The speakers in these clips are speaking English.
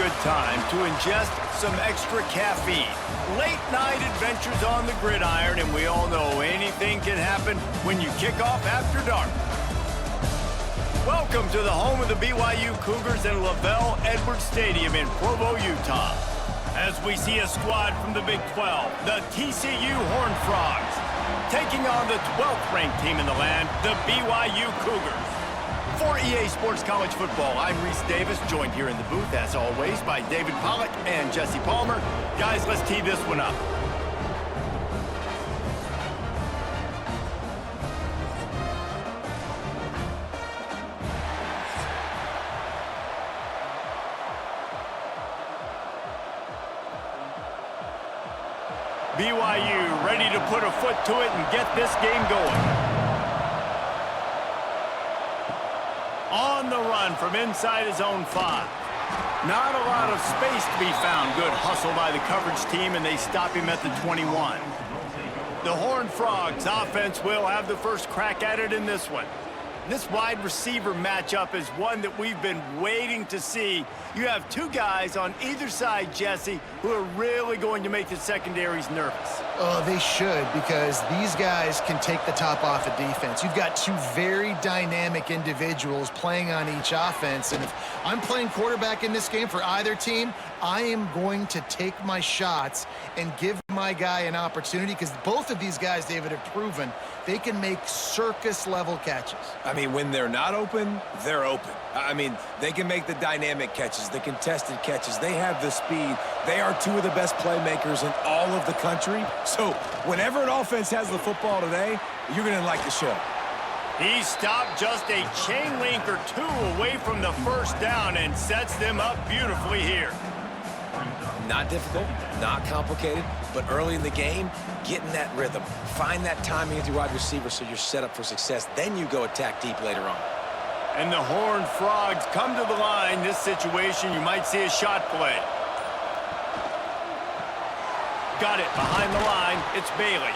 good time to ingest some extra caffeine. Late night adventures on the gridiron, and we all know anything can happen when you kick off after dark. Welcome to the home of the BYU Cougars and LaVell Edwards Stadium in Provo, Utah. As we see a squad from the Big 12, the TCU Horned Frogs, taking on the 12th ranked team in the land, the BYU Cougars. For EA Sports College Football, I'm Reese Davis, joined here in the booth, as always, by David Pollack and Jesse Palmer. Guys, let's tee this one up. BYU ready to put a foot to it and get this game going. On the run from inside his own 5. Not a lot of space to be found. Good hustle by the coverage team, and they stop him at the 21. The Horned Frogs offense will have the first crack at it in this one. This wide receiver matchup is one that we've been waiting to see. You have two guys on either side, Jesse, who are really going to make the secondaries nervous. Oh, they should, because these guys can take the top off of defense. You've got two very dynamic individuals playing on each offense, and if I'm playing quarterback in this game for either team, I am going to take my shots and give my guy an opportunity, because both of these guys, David, have proven they can make circus-level catches. I mean, when they're not open, they're open. I mean, they can make the dynamic catches, the contested catches. They have the speed. They are two of the best playmakers in all of the country. So whenever an offense has the football today, you're going to like the show. He stopped just a chain link or two away from the first down and sets them up beautifully here. Not difficult, not complicated, but early in the game, get in that rhythm. Find that timing with your wide receiver so you're set up for success. Then you go attack deep later on. And the Horned Frogs come to the line. This situation, you might see a shot play. Got it behind the line. It's Bailey.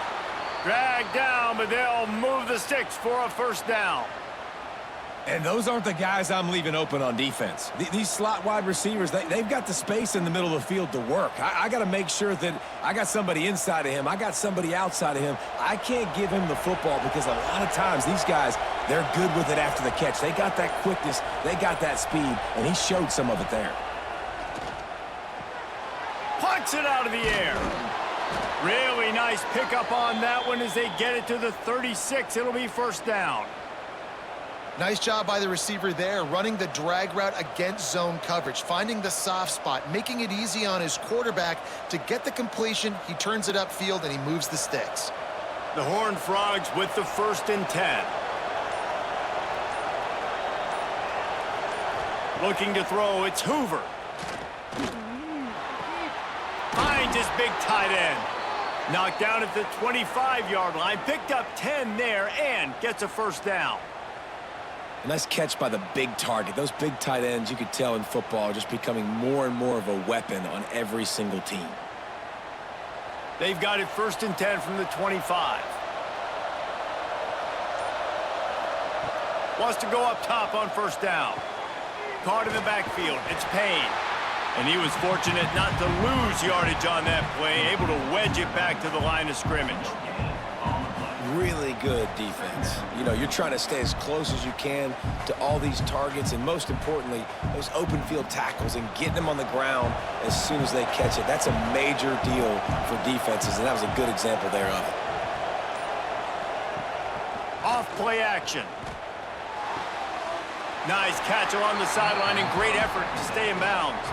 Dragged down, but they'll move the sticks for a first down. And those aren't the guys I'm leaving open on defense. These slot wide receivers, they've got the space in the middle of the field to work. I got to make sure that I got somebody inside of him. I got somebody outside of him. I can't give him the football because a lot of times these guys, they're good with it after the catch. They got that quickness. They got that speed, and he showed some of it there. Punts it out of the air. Really nice pickup on that one as they get it to the 36. It'll be first down. Nice job by the receiver there, running the drag route against zone coverage, finding the soft spot, making it easy on his quarterback to get the completion. He turns it upfield, and he moves the sticks. The Horned Frogs with the 1st and 10. Looking to throw, it's Hoover. Finds his big tight end. Knocked down at the 25-yard line, picked up 10 there, and gets a first down. Nice catch by the big target. Those big tight ends, you could tell in football, are just becoming more and more of a weapon on every single team. They've got it 1st and 10 from the 25. Wants to go up top on first down. Caught in the backfield. It's Payne. And he was fortunate not to lose yardage on that play, able to wedge it back to the line of scrimmage. Really good defense. You know, you're trying to stay as close as you can to all these targets, and most importantly, those open field tackles and getting them on the ground as soon as they catch it. That's a major deal for defenses, and that was a good example there of it. Off play action. Nice catch along the sideline and great effort to stay in bounds.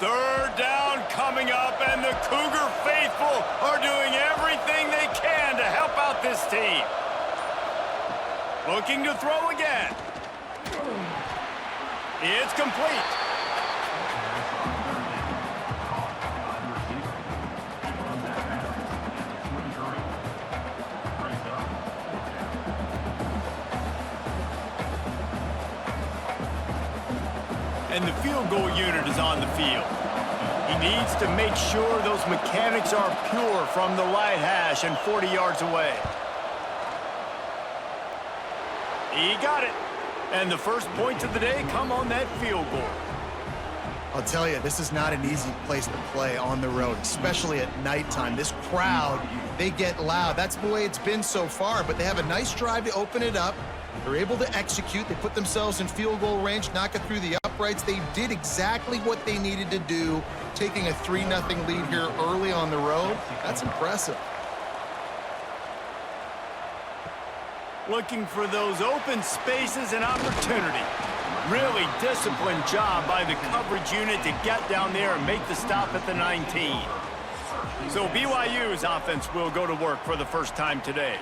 Third down coming up, and the Cougar faithful are doing everything they can to help out this team. Looking to throw again. It's complete. And the field goal unit is on the field. He needs to make sure those mechanics are pure from the right hash and 40 yards away. He got it. And the first points of the day come on that field goal. I'll tell you, this is not an easy place to play on the road, especially at nighttime. This crowd, they get loud. That's the way it's been so far, but they have a nice drive to open it up. They're able to execute. They put themselves in field goal range, knock it through the uprights. They did exactly what they needed to do, taking a 3-0 lead here early on the road. That's impressive. Looking for those open spaces and opportunity. Really disciplined job by the coverage unit to get down there and make the stop at the 19. So BYU's offense will go to work for the first time today.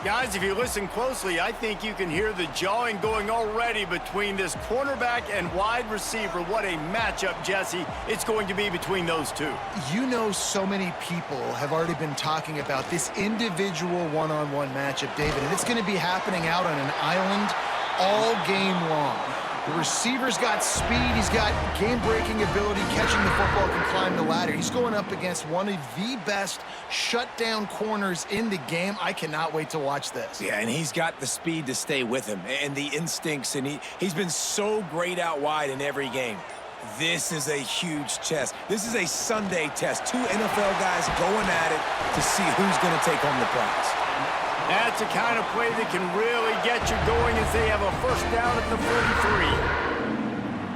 Guys, if you listen closely, I think you can hear the jawing going already between this cornerback and wide receiver. What a matchup, Jesse, it's going to be between those two. You know, so many people have already been talking about this individual one-on-one matchup, David, and it's going to be happening out on an island all game long. The receiver's got speed. He's got game-breaking ability, catching the football, can climb the ladder. He's going up against one of the best shutdown corners in the game. I cannot wait to watch this. Yeah, and he's got the speed to stay with him and the instincts, and he's been so great out wide in every game. This is a huge test. This is a Sunday test. Two NFL guys going at it to see who's going to take home the prize. That's the kind of play that can really get you going as they have a first down at the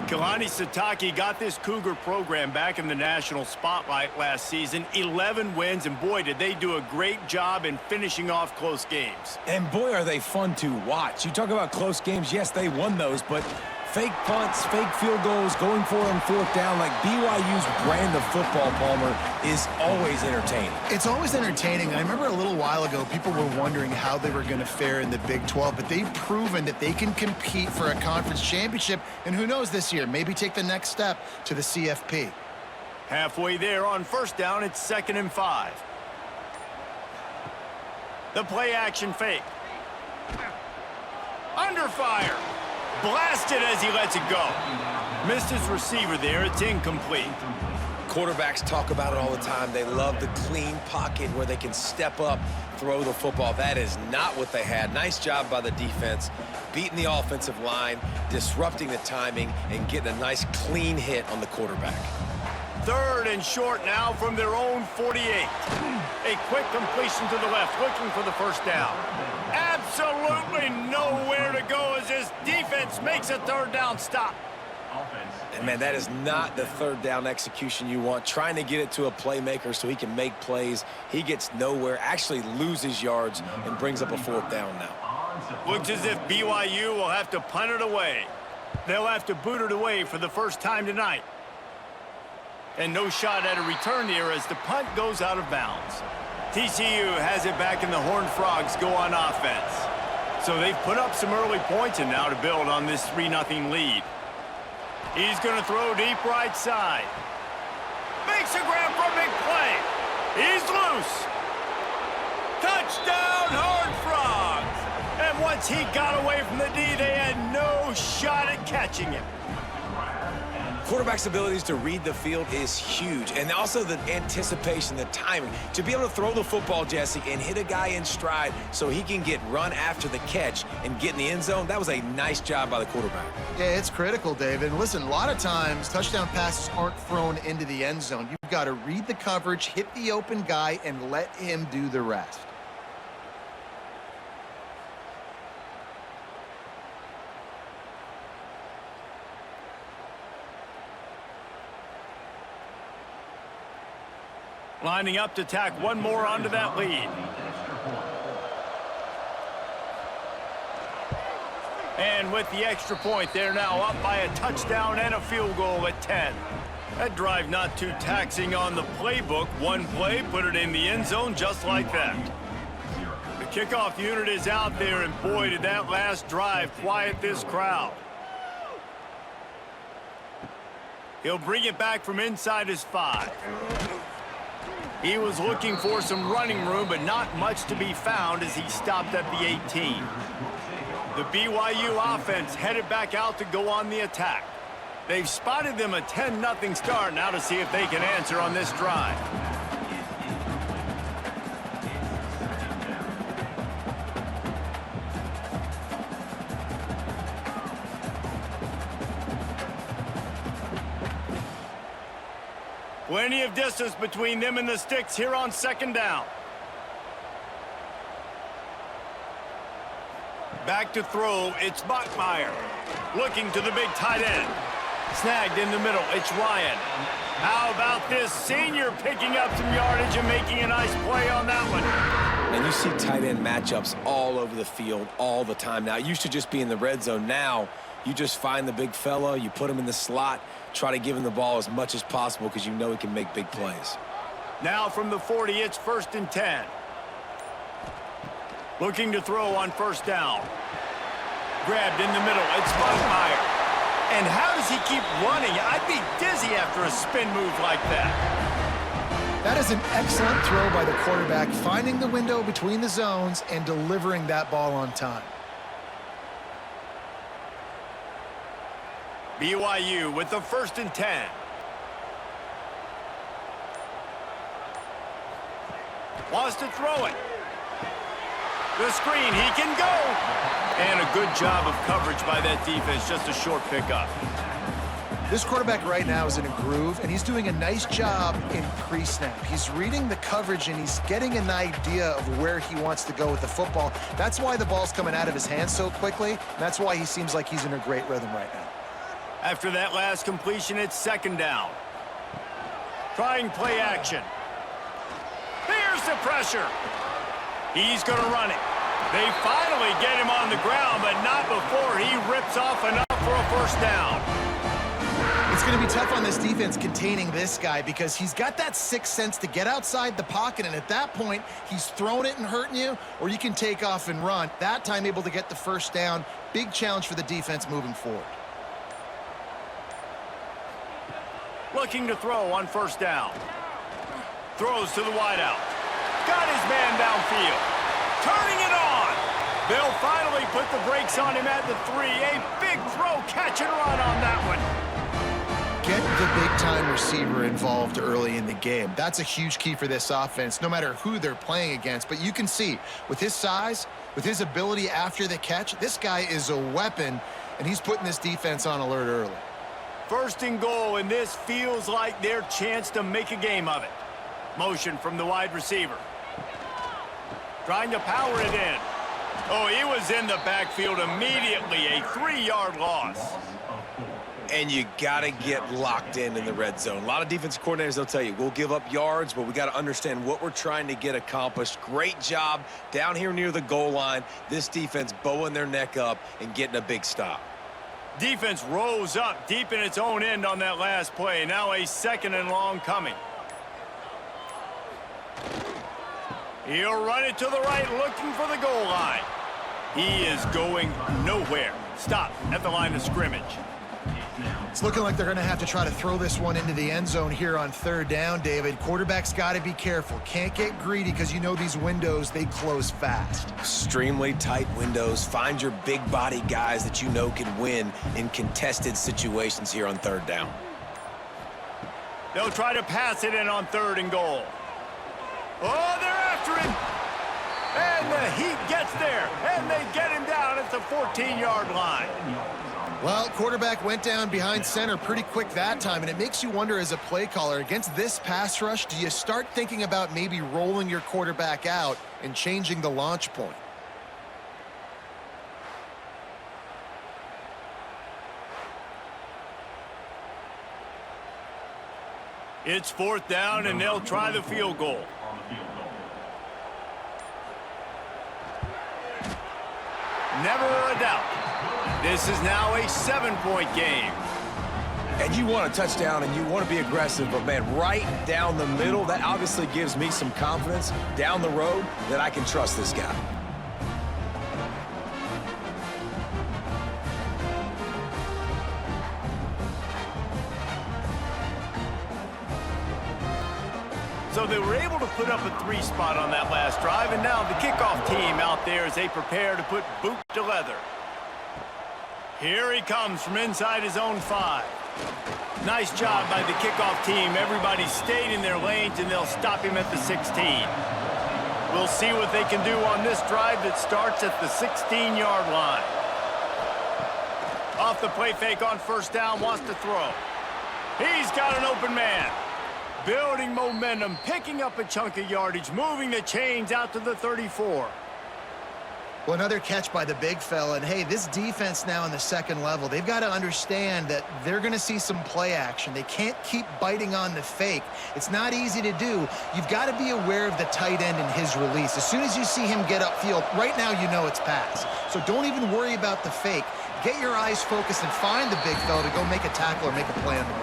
43. Kalani Sitake got this Cougar program back in the national spotlight last season. 11 wins, and boy, did they do a great job in finishing off close games. And boy, are they fun to watch. You talk about close games, yes, they won those, but fake punts, fake field goals, going for it on fourth down, like BYU's brand of football, Palmer, is always entertaining. It's always entertaining. I remember a little while ago, people were wondering how they were going to fare in the Big 12, but they've proven that they can compete for a conference championship, and who knows this year, maybe take the next step to the CFP. Halfway there on first down, it's 2nd and 5. The play action fake. Under fire. Blasted as he lets it go. Missed his receiver there. It's incomplete. Quarterbacks talk about it all the time. They love the clean pocket where they can step up, throw the football. That is not what they had. Nice job by the defense, beating the offensive line, disrupting the timing, and getting a nice clean hit on the quarterback. 3rd and short now from their own 48. A quick completion to the left, looking for the first down. Absolutely nowhere to go as this defense makes a 3rd down stop. And, man, that is not the 3rd down execution you want. Trying to get it to a playmaker so he can make plays. He gets nowhere, actually loses yards, and brings up a 4th down now. Looks as if BYU will have to punt it away. They'll have to boot it away for the first time tonight. And no shot at a return here as the punt goes out of bounds. TCU has it back, and the Horned Frogs go on offense. So they've put up some early points and now to build on this 3-0 lead. He's going to throw deep right side. Makes a grab for a big play. He's loose. Touchdown, Horned Frogs. And once he got away from the D, they had no shot at catching him. Quarterback's abilities to read the field is huge, and also the anticipation, the timing. To be able to throw the football, Jesse, and hit a guy in stride so he can get run after the catch and get in the end zone, that was a nice job by the quarterback. Yeah, it's critical, David. And listen, a lot of times touchdown passes aren't thrown into the end zone. You've got to read the coverage, hit the open guy, and let him do the rest. Lining up to tack one more onto that lead. And with the extra point, they're now up by a touchdown and a field goal at 10. That drive not too taxing on the playbook. One play, put it in the end zone just like that. The kickoff unit is out there, and boy, did that last drive quiet this crowd. He'll bring it back from inside his 5. He was looking for some running room, but not much to be found as he stopped at the 18. The BYU offense headed back out to go on the attack. They've spotted them a 10-0 start. Now to see if they can answer on this drive. Plenty of distance between them and the sticks here on second down. Back to throw, it's Bachmeier. Looking to the big tight end. Snagged in the middle, it's Ryan. How about this senior picking up some yardage and making a nice play on that one? And you see tight end matchups all over the field all the time. Now, it used to just be in the red zone. Now, you just find the big fella, you put him in the slot, try to give him the ball as much as possible because you know he can make big plays. Now from the 40, it's 1st and 10. Looking to throw on first down. Grabbed in the middle, it's Bachmeier. And how does he keep running? I'd be dizzy after a spin move like that. That is an excellent throw by the quarterback, finding the window between the zones and delivering that ball on time. BYU with the 1st and 10. Wants to throw it. The screen, he can go. And a good job of coverage by that defense, just a short pickup. This quarterback right now is in a groove, and he's doing a nice job in pre-snap. He's reading the coverage, and he's getting an idea of where he wants to go with the football. That's why the ball's coming out of his hands so quickly. And that's why he seems like he's in a great rhythm right now. After that last completion, it's second down. Trying play action. There's the pressure. He's going to run it. They finally get him on the ground, but not before he rips off enough for a first down. It's going to be tough on this defense containing this guy because he's got that sixth sense to get outside the pocket, and at that point, he's throwing it and hurting you, or you can take off and run. That time able to get the first down. Big challenge for the defense moving forward. Looking to throw on first down. Throws to the wideout. Got his man downfield. Turning it on. They'll finally put the brakes on him at the 3. A big throw, catch and run on that one. Get the big-time receiver involved early in the game. That's a huge key for this offense, no matter who they're playing against. But you can see, with his size, with his ability after the catch, this guy is a weapon, and he's putting this defense on alert early. 1st and goal, and this feels like their chance to make a game of it. Motion from the wide receiver. Trying to power it in. Oh, he was in the backfield immediately. A 3-yard loss. And you got to get locked in the red zone. A lot of defensive coordinators, they'll tell you, we'll give up yards, but we got to understand what we're trying to get accomplished. Great job down here near the goal line. This defense bowing their neck up and getting a big stop. Defense rose up deep in its own end on that last play. Now a 2nd and long coming. He'll run it to the right, looking for the goal line. He is going nowhere. Stop at the line of scrimmage. It's looking like they're going to have to try to throw this one into the end zone here on 3rd down, David. Quarterback's got to be careful. Can't get greedy because you know these windows, they close fast. Extremely tight windows. Find your big body guys that you know can win in contested situations here on 3rd down. They'll try to pass it in on 3rd and goal. Oh, they're after him. And the Heat gets there, and they get him down at the 14-yard line. Well, quarterback went down behind center pretty quick that time, and it makes you wonder as a play caller, against this pass rush, do you start thinking about maybe rolling your quarterback out and changing the launch point? It's 4th down, and they'll try the field goal. Never a doubt. This is now a 7-point game. And you want a touchdown and you want to be aggressive, but man, right down the middle, that obviously gives me some confidence down the road that I can trust this guy. So they were able to put up a 3 spot on that last drive, and now the kickoff team out there as they prepare to put boot to leather. Here he comes from inside his own 5. Nice job by the kickoff team. Everybody stayed in their lanes, and they'll stop him at the 16. We'll see what they can do on this drive that starts at the 16-yard line. Off the play fake on first down, wants to throw. He's got an open man. Building momentum, picking up a chunk of yardage, moving the chains out to the 34. Well, another catch by the big fella. And, hey, this defense now in the second level, they've got to understand that they're going to see some play action. They can't keep biting on the fake. It's not easy to do. You've got to be aware of the tight end and his release. As soon as you see him get upfield, right now you know it's pass. So don't even worry about the fake. Get your eyes focused and find the big fella to go make a tackle or make a play on the ball.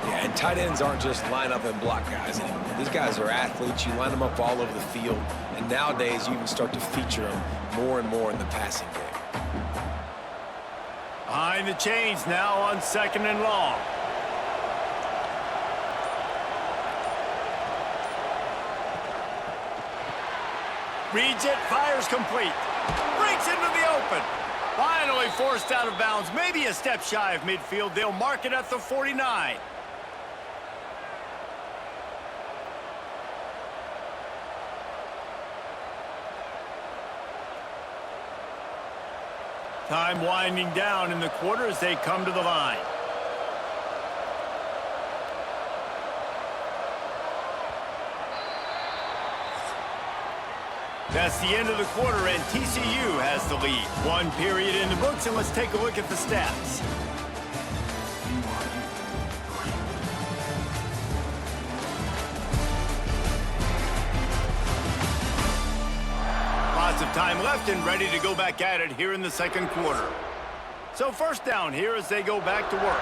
Yeah, and tight ends aren't just line up and block guys anymore. These guys are athletes. You line them up all over the field. And nowadays, you even start to feature them more and more in the passing game. Behind the chains now on second and long. Reads it, fires complete. Breaks into the open. Finally forced out of bounds. Maybe a step shy of midfield. They'll mark it at the 49. Time winding down in the quarter as they come to the line. That's the end of the quarter, and TCU has the lead. One period in the books, and let's take a look at the stats. Lots of time left and ready to go back at it here in the second quarter. So first down here as they go back to work.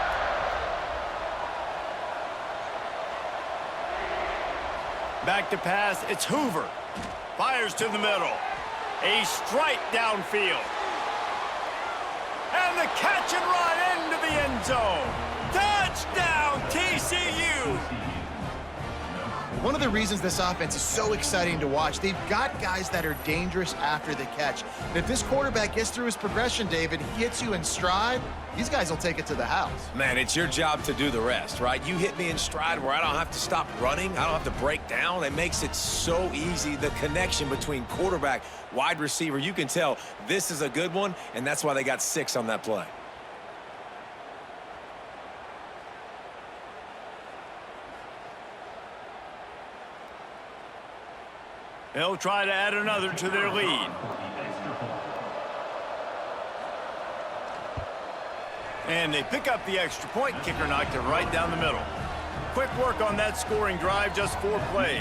Back to pass, it's Hoover. Fires to the middle. A strike downfield. And the catch and run into the end zone. Touchdown, TCU! One of the reasons this offense is so exciting to watch, they've got guys that are dangerous after the catch. And if this quarterback gets through his progression, David, he hits you in stride, these guys will take it to the house. Man, it's your job to do the rest, right? You hit me in stride where I don't have to stop running. I don't have to break down. It makes it so easy. The connection between quarterback, wide receiver, you can tell this is a good one, and that's why they got 6 on that play. They'll try to add another to their lead. And they pick up the extra point. Kicker knocked it right down the middle. Quick work on that scoring drive, just 4 plays.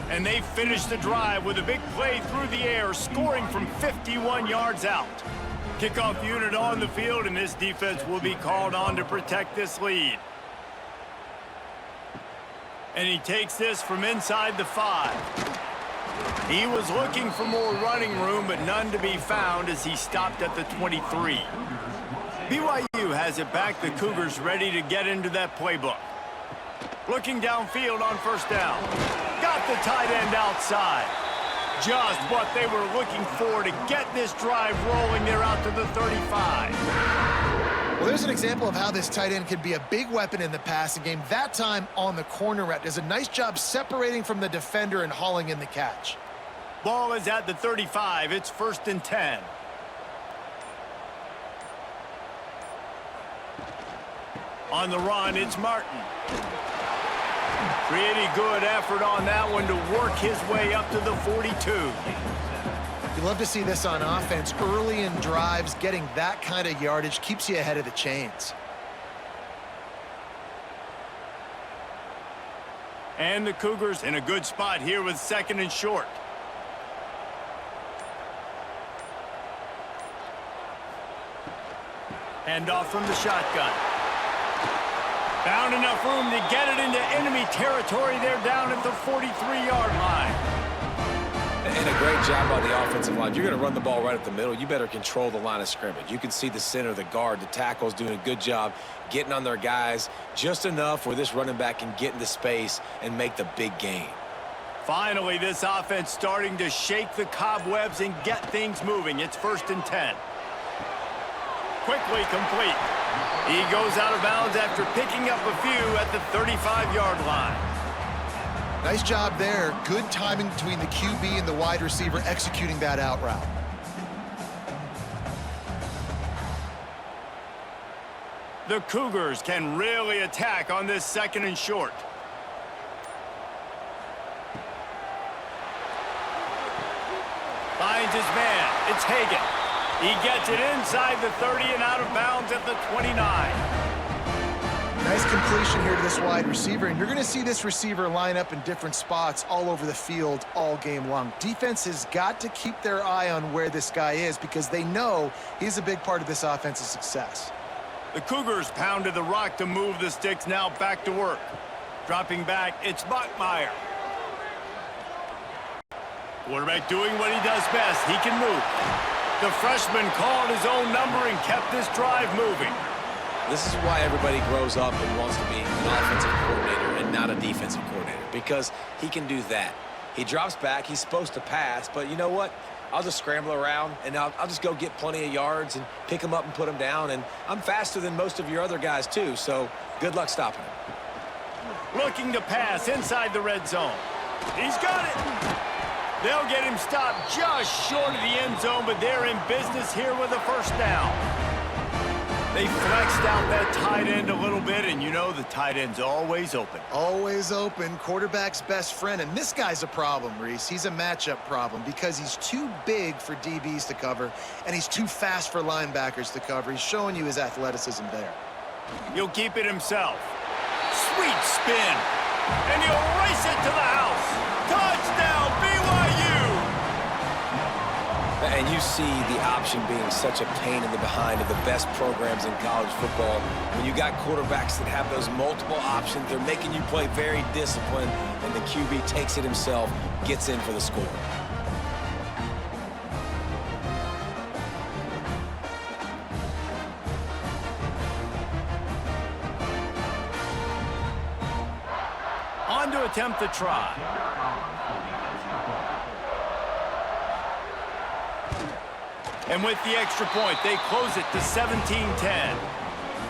And they finish the drive with a big play through the air, scoring from 51 yards out. Kickoff unit on the field, and this defense will be called on to protect this lead. And he takes this from inside the 5. He was looking for more running room, but none to be found as he stopped at the 23. BYU has it back. The Cougars ready to get into that playbook. Looking downfield on first down. Got the tight end outside. Just what they were looking for to get this drive rolling. They're out to the 35. Well, there's an example of how this tight end can be a big weapon in the passing game. That time on the corner route does a nice job separating from the defender and hauling in the catch. Ball is at the 35. It's 1st and 10. On the run, it's Martin. Pretty good effort on that one to work his way up to the 42. You love to see this on offense. Early in drives, getting that kind of yardage keeps you ahead of the chains. And the Cougars in a good spot here with 2nd and short. Handoff from the shotgun. Found enough room to get it into enemy territory. They're down at the 43-yard line. And a great job by the offensive line. You're going to run the ball right up the middle. You better control the line of scrimmage. You can see the center, the guard, the tackles doing a good job getting on their guys just enough where this running back can get into space and make the big gain. Finally, this offense starting to shake the cobwebs and get things moving. It's 1st and 10. Quickly complete. He goes out of bounds after picking up a few at the 35-yard line. Nice job there. Good timing between the QB and the wide receiver executing that out route. The Cougars can really attack on this 2nd and short. Finds his man. It's Hagan. He gets it inside the 30 and out of bounds at the 29. Nice completion here to this wide receiver, and you're going to see this receiver line up in different spots all over the field all game long. Defense has got to keep their eye on where this guy is because they know he's a big part of this offense's success. The Cougars pounded the rock to move the sticks, now back to work. Dropping back, it's Bachmeier. Quarterback doing what he does best. He can move. The freshman called his own number and kept this drive moving. This is why everybody grows up and wants to be an offensive coordinator and not a defensive coordinator, because he can do that. He drops back. He's supposed to pass, but you know what? I'll just scramble around, and I'll just go get plenty of yards and pick them up and put them down, and I'm faster than most of your other guys, too, so good luck stopping him. Looking to pass inside the red zone. He's got it. They'll get him stopped just short of the end zone, but they're in business here with a first down. They flexed out that tight end a little bit, and you know the tight end's always open. Always open, quarterback's best friend, and this guy's a problem, Reese. He's a matchup problem because he's too big for DBs to cover, and he's too fast for linebackers to cover. He's showing you his athleticism there. He'll keep it himself. Sweet spin, and he'll race it to the house. Touchdown, BYU! And you see the option being such a pain in the behind of the best programs in college football. When you got quarterbacks that have those multiple options, they're making you play very disciplined, and the QB takes it himself, gets in for the score. On to attempt the try. And with the extra point, they close it to 17-10.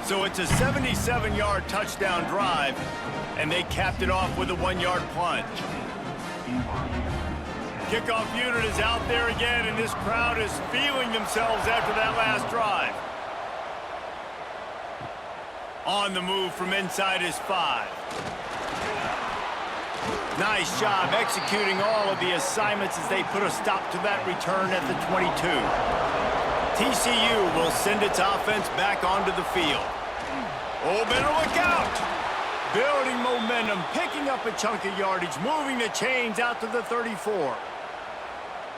So it's a 77-yard touchdown drive, and they capped it off with a 1-yard plunge. Kickoff unit is out there again, and this crowd is feeling themselves after that last drive. On the move from inside his 5. Nice job executing all of the assignments as they put a stop to that return at the 22. TCU will send its offense back onto the field. Oh, better look out! Building momentum, picking up a chunk of yardage, moving the chains out to the 34.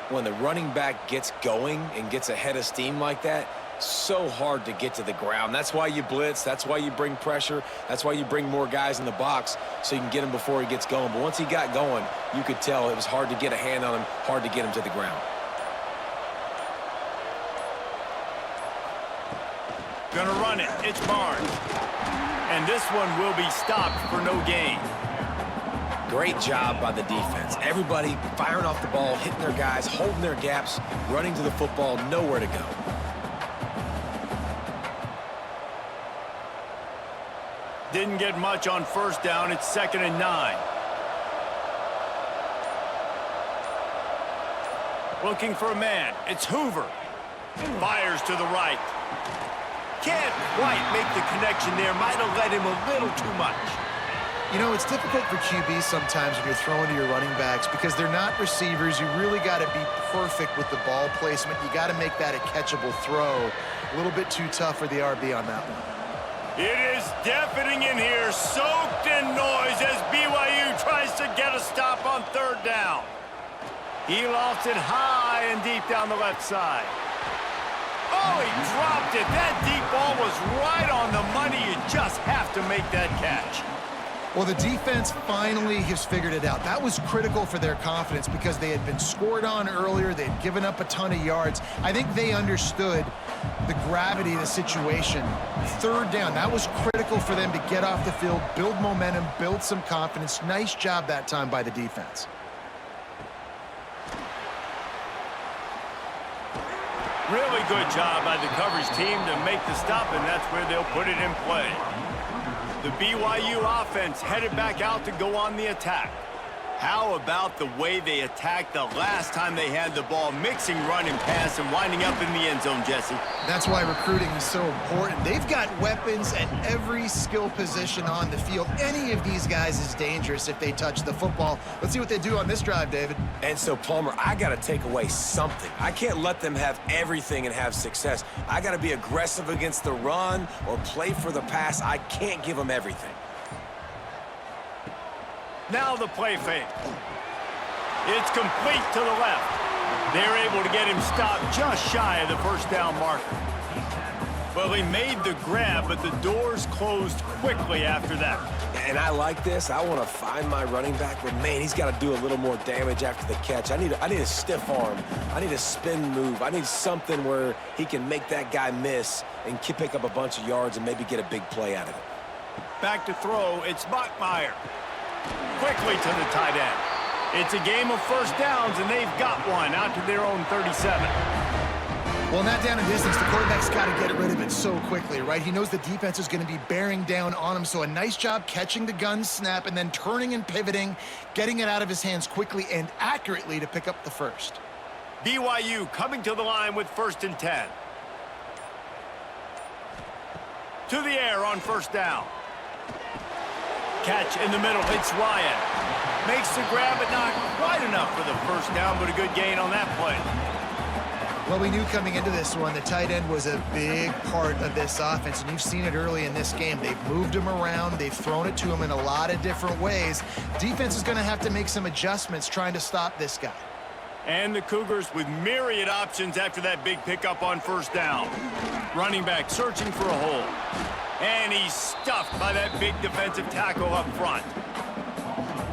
When the running back gets going and gets ahead of steam like that, so hard to get to the ground. That's why you blitz. That's why you bring pressure. That's why you bring more guys in the box so you can get him before he gets going. But once he got going, you could tell it was hard to get a hand on him, hard to get him to the ground. Gonna run it. It's Barnes. And this one will be stopped for no gain. Great job by the defense. Everybody firing off the ball, hitting their guys, holding their gaps, running to the football, nowhere to go. Didn't get much on first down. It's 2nd and 9. Looking for a man. It's Hoover. Fires to the right. Can't quite make the connection there. Might have led him a little too much. You know, it's difficult for QBs sometimes when you're throwing to your running backs because they're not receivers. You really got to be perfect with the ball placement. You got to make that a catchable throw. A little bit too tough for the RB on that one. It is deafening in here, soaked in noise as BYU tries to get a stop on 3rd down. He lofts it high and deep down the left side. Oh, he dropped it. That deep ball was right on the money. You just have to make that catch. Well, the defense finally has figured it out. That was critical for their confidence because they had been scored on earlier. They had given up a ton of yards. I think they understood the gravity of the situation. 3rd down, that was critical for them to get off the field, build momentum, build some confidence. Nice job that time by the defense. Really good job by the coverage team to make the stop, and that's where they'll put it in play. The BYU offense headed back out to go on the attack. How about the way they attacked the last time they had the ball, mixing run and pass and winding up in the end zone, Jesse? That's why recruiting is so important. They've got weapons at every skill position on the field. Any of these guys is dangerous if they touch the football. Let's see what they do on this drive, David. And so, Palmer, I got to take away something. I can't let them have everything and have success. I got to be aggressive against the run or play for the pass. I can't give them everything. Now the play fake. It's complete to the left. They're able to get him stopped just shy of the first down marker. Well, he made the grab, but the doors closed quickly after that. And I like this. I want to find my running back, but, man, he's got to do a little more damage after the catch. I need a stiff arm. I need a spin move. I need something where he can make that guy miss and pick up a bunch of yards and maybe get a big play out of it. Back to throw, it's Bachmeier. Quickly to the tight end. It's a game of first downs, and they've got one out to their own 37. Well, in that down and distance, the quarterback's got to get rid of it so quickly, right? He knows the defense is going to be bearing down on him, so a nice job catching the gun snap and then turning and pivoting, getting it out of his hands quickly and accurately to pick up the first. BYU coming to the line with 1st and 10. To the air on first down. Catch in the middle, it's Ryan. Makes the grab, but not quite enough for the first down, but a good gain on that play. Well, we knew coming into this one, the tight end was a big part of this offense, and you've seen it early in this game. They've moved him around. They've thrown it to him in a lot of different ways. Defense is going to have to make some adjustments trying to stop this guy. And the Cougars with myriad options after that big pickup on first down. Running back searching for a hole. And he's stuffed by that big defensive tackle up front.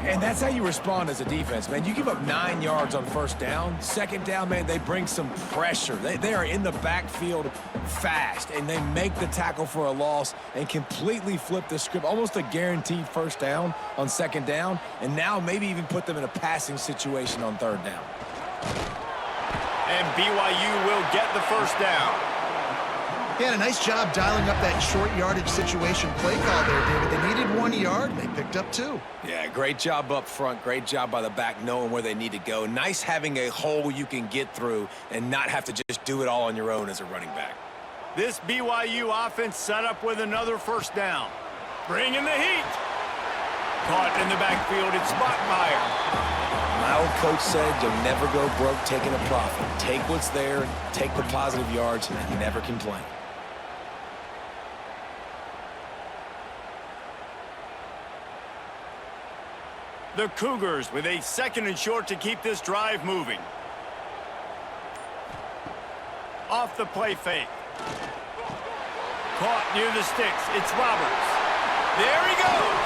And that's how you respond as a defense, man. You give up 9 yards on first down. Second down, man, they bring some pressure. They are in the backfield fast, and they make the tackle for a loss and completely flip the script. Almost a guaranteed first down on second down, and now maybe even put them in a passing situation on third down. And BYU will get the first down. Yeah, a nice job dialing up that short yardage situation play call there, David. They needed 1 yard, and they picked up 2. Yeah, great job up front. Great job by the back knowing where they need to go. Nice having a hole you can get through and not have to just do it all on your own as a running back. This BYU offense set up with another first down. Bringing the heat. Caught in the backfield, it's Bachmeier. My old coach said you'll never go broke taking a profit. Take what's there, take the positive yards, and never complain. The Cougars with a 2nd and short to keep this drive moving. Off the play fake. Caught near the sticks. It's Roberts. There he goes.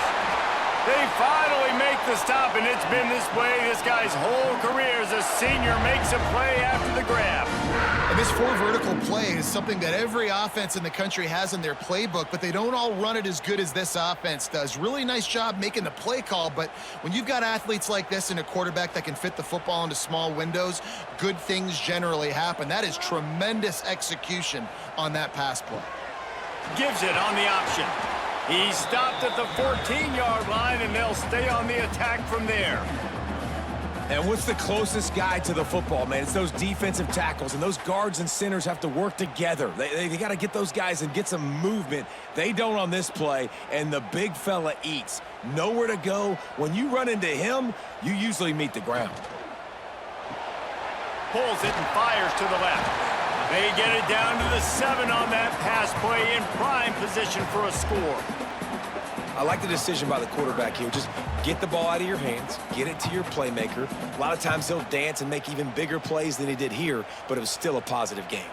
They finally make the stop, and it's been this way this guy's whole career as a senior makes a play after the grab. And this 4 vertical play is something that every offense in the country has in their playbook, but they don't all run it as good as this offense does. Really nice job making the play call, but when you've got athletes like this and a quarterback that can fit the football into small windows, good things generally happen. That is tremendous execution on that pass play. Gives it on the option. He stopped at the 14-yard line, and they'll stay on the attack from there. And what's the closest guy to the football, man? It's those defensive tackles, and those guards and centers have to work together. They got to get those guys and get some movement. They don't on this play, and the big fella eats. Nowhere to go. When you run into him, you usually meet the ground. Pulls it and fires to the left. They get it down to the 7 on that pass play in prime position for a score. I like the decision by the quarterback here. Just get the ball out of your hands, get it to your playmaker. A lot of times he'll dance and make even bigger plays than he did here, but it was still a positive game.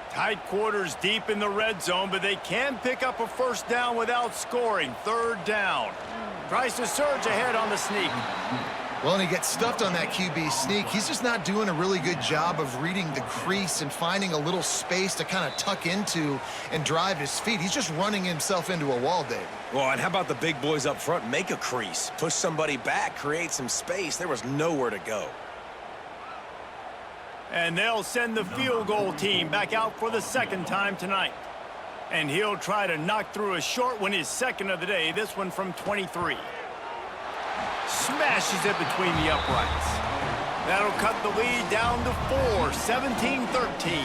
Tight quarters deep in the red zone, but they can pick up a first down without scoring. 3rd down. Tries to surge ahead on the sneak. Well, and he gets stuffed on that QB sneak. He's just not doing a really good job of reading the crease and finding a little space to kind of tuck into and drive his feet. He's just running himself into a wall, Dave. Well, and how about the big boys up front? Make a crease, push somebody back, create some space. There was nowhere to go. And they'll send the field goal team back out for the second time tonight. And he'll try to knock through a short one, his second of the day, this one from 23. Smashes it between the uprights. That'll cut the lead down to 4, 17-13.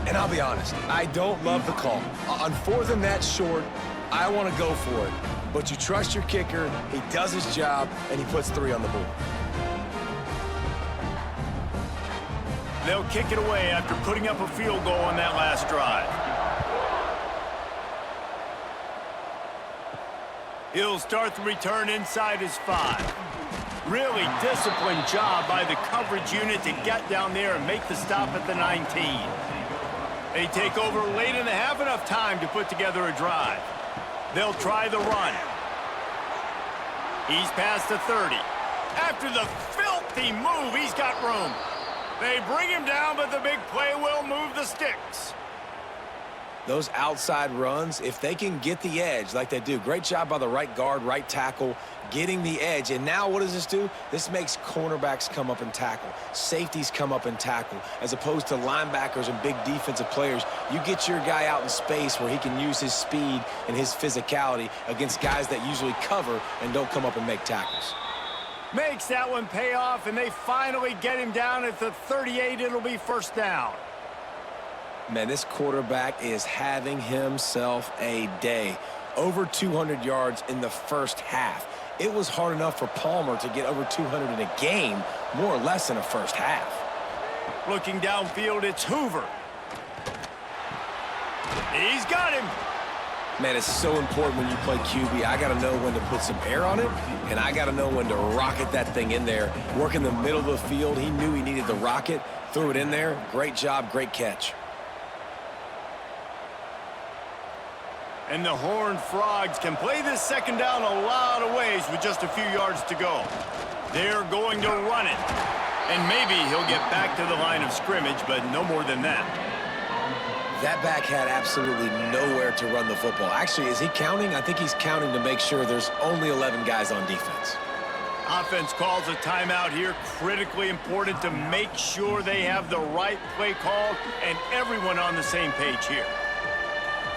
And I'll be honest, I don't love the call. On 4th and that short, I want to go for it. But you trust your kicker, he does his job, and he puts 3 on the board. They'll kick it away after putting up a field goal on that last drive. He'll start the return inside his 5. Really disciplined job by the coverage unit to get down there and make the stop at the 19. They take over late in the half, enough time to put together a drive. They'll try the run. He's past the 30. After the filthy move, he's got room. They bring him down, but the big play will move the sticks. Those outside runs, if they can get the edge like they do, great job by the right guard, right tackle, getting the edge. And now what does this do? This makes cornerbacks come up and tackle. Safeties come up and tackle. As opposed to linebackers and big defensive players, you get your guy out in space where he can use his speed and his physicality against guys that usually cover and don't come up and make tackles. Makes that one pay off, and they finally get him down at the 38. It'll be first down. Man, this quarterback is having himself a day. Over 200 yards in the first half. It was hard enough for Palmer to get over 200 in a game, more or less in a first half. Looking downfield, it's Hoover. He's got him. Man, it's so important when you play QB. I got to know when to put some air on it, and I got to know when to rocket that thing in there. Work in the middle of the field. He knew he needed the rocket, threw it in there. Great job, great catch. And the Horned Frogs can play this second down a lot of ways with just a few yards to go. They're going to run it. And maybe he'll get back to the line of scrimmage, but no more than that. That back had absolutely nowhere to run the football. Actually, is he counting? I think he's counting to make sure there's only 11 guys on defense. Offense calls a timeout here. Critically important to make sure they have the right play call and everyone on the same page here.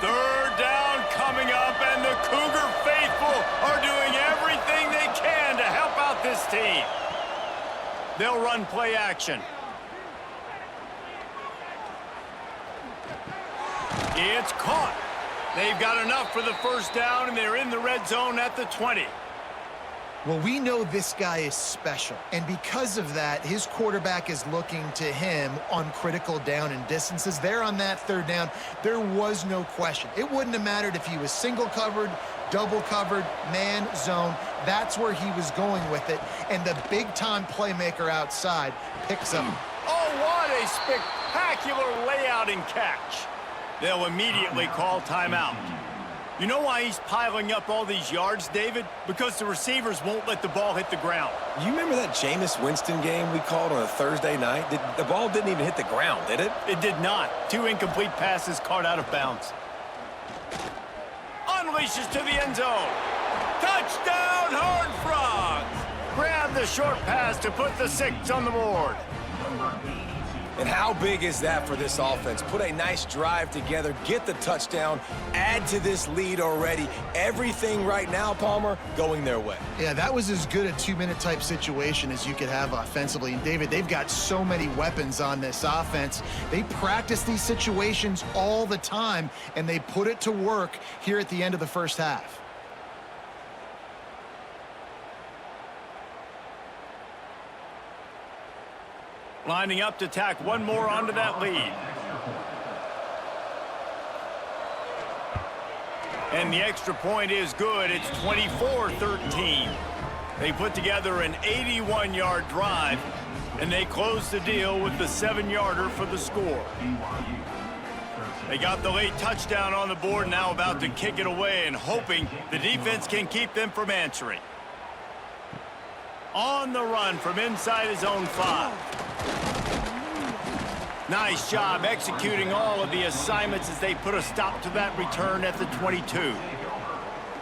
Third down coming up, and the Cougar faithful are doing everything they can to help out this team. They'll run play action. It's caught. They've got enough for the first down, and they're in the red zone at the 20. Well, we know this guy is special, and because of that, his quarterback is looking to him on critical down and distances. There on that third down, there was no question. It wouldn't have mattered if he was single covered, double covered, man, zone. That's where he was going with it, and the big-time playmaker outside picks up. Oh, what a spectacular layout and catch. They'll immediately call timeout. You know why he's piling up all these yards, David? Because the receivers won't let the ball hit the ground. You remember that Jameis Winston game we called on a Thursday night? The ball didn't even hit the ground, did it? It did not. 2 incomplete passes caught out of bounds. Unleashes to the end zone. Touchdown, Horned Frogs! Grab the short pass to put the 6 on the board. And how big is that for this offense? Put a nice drive together, get the touchdown, add to this lead already. Everything right now, Palmer, going their way. Yeah, that was as good a 2-minute type situation as you could have offensively. And David, they've got so many weapons on this offense. They practice these situations all the time, and they put it to work here at the end of the first half. Lining up to tack one more onto that lead. And the extra point is good. It's 24-13. They put together an 81-yard drive, and they close the deal with the 7-yarder for the score. They got the late touchdown on the board, now about to kick it away and hoping the defense can keep them from answering. On the run from inside his own 5. Nice job executing all of the assignments as they put a stop to that return at the 22.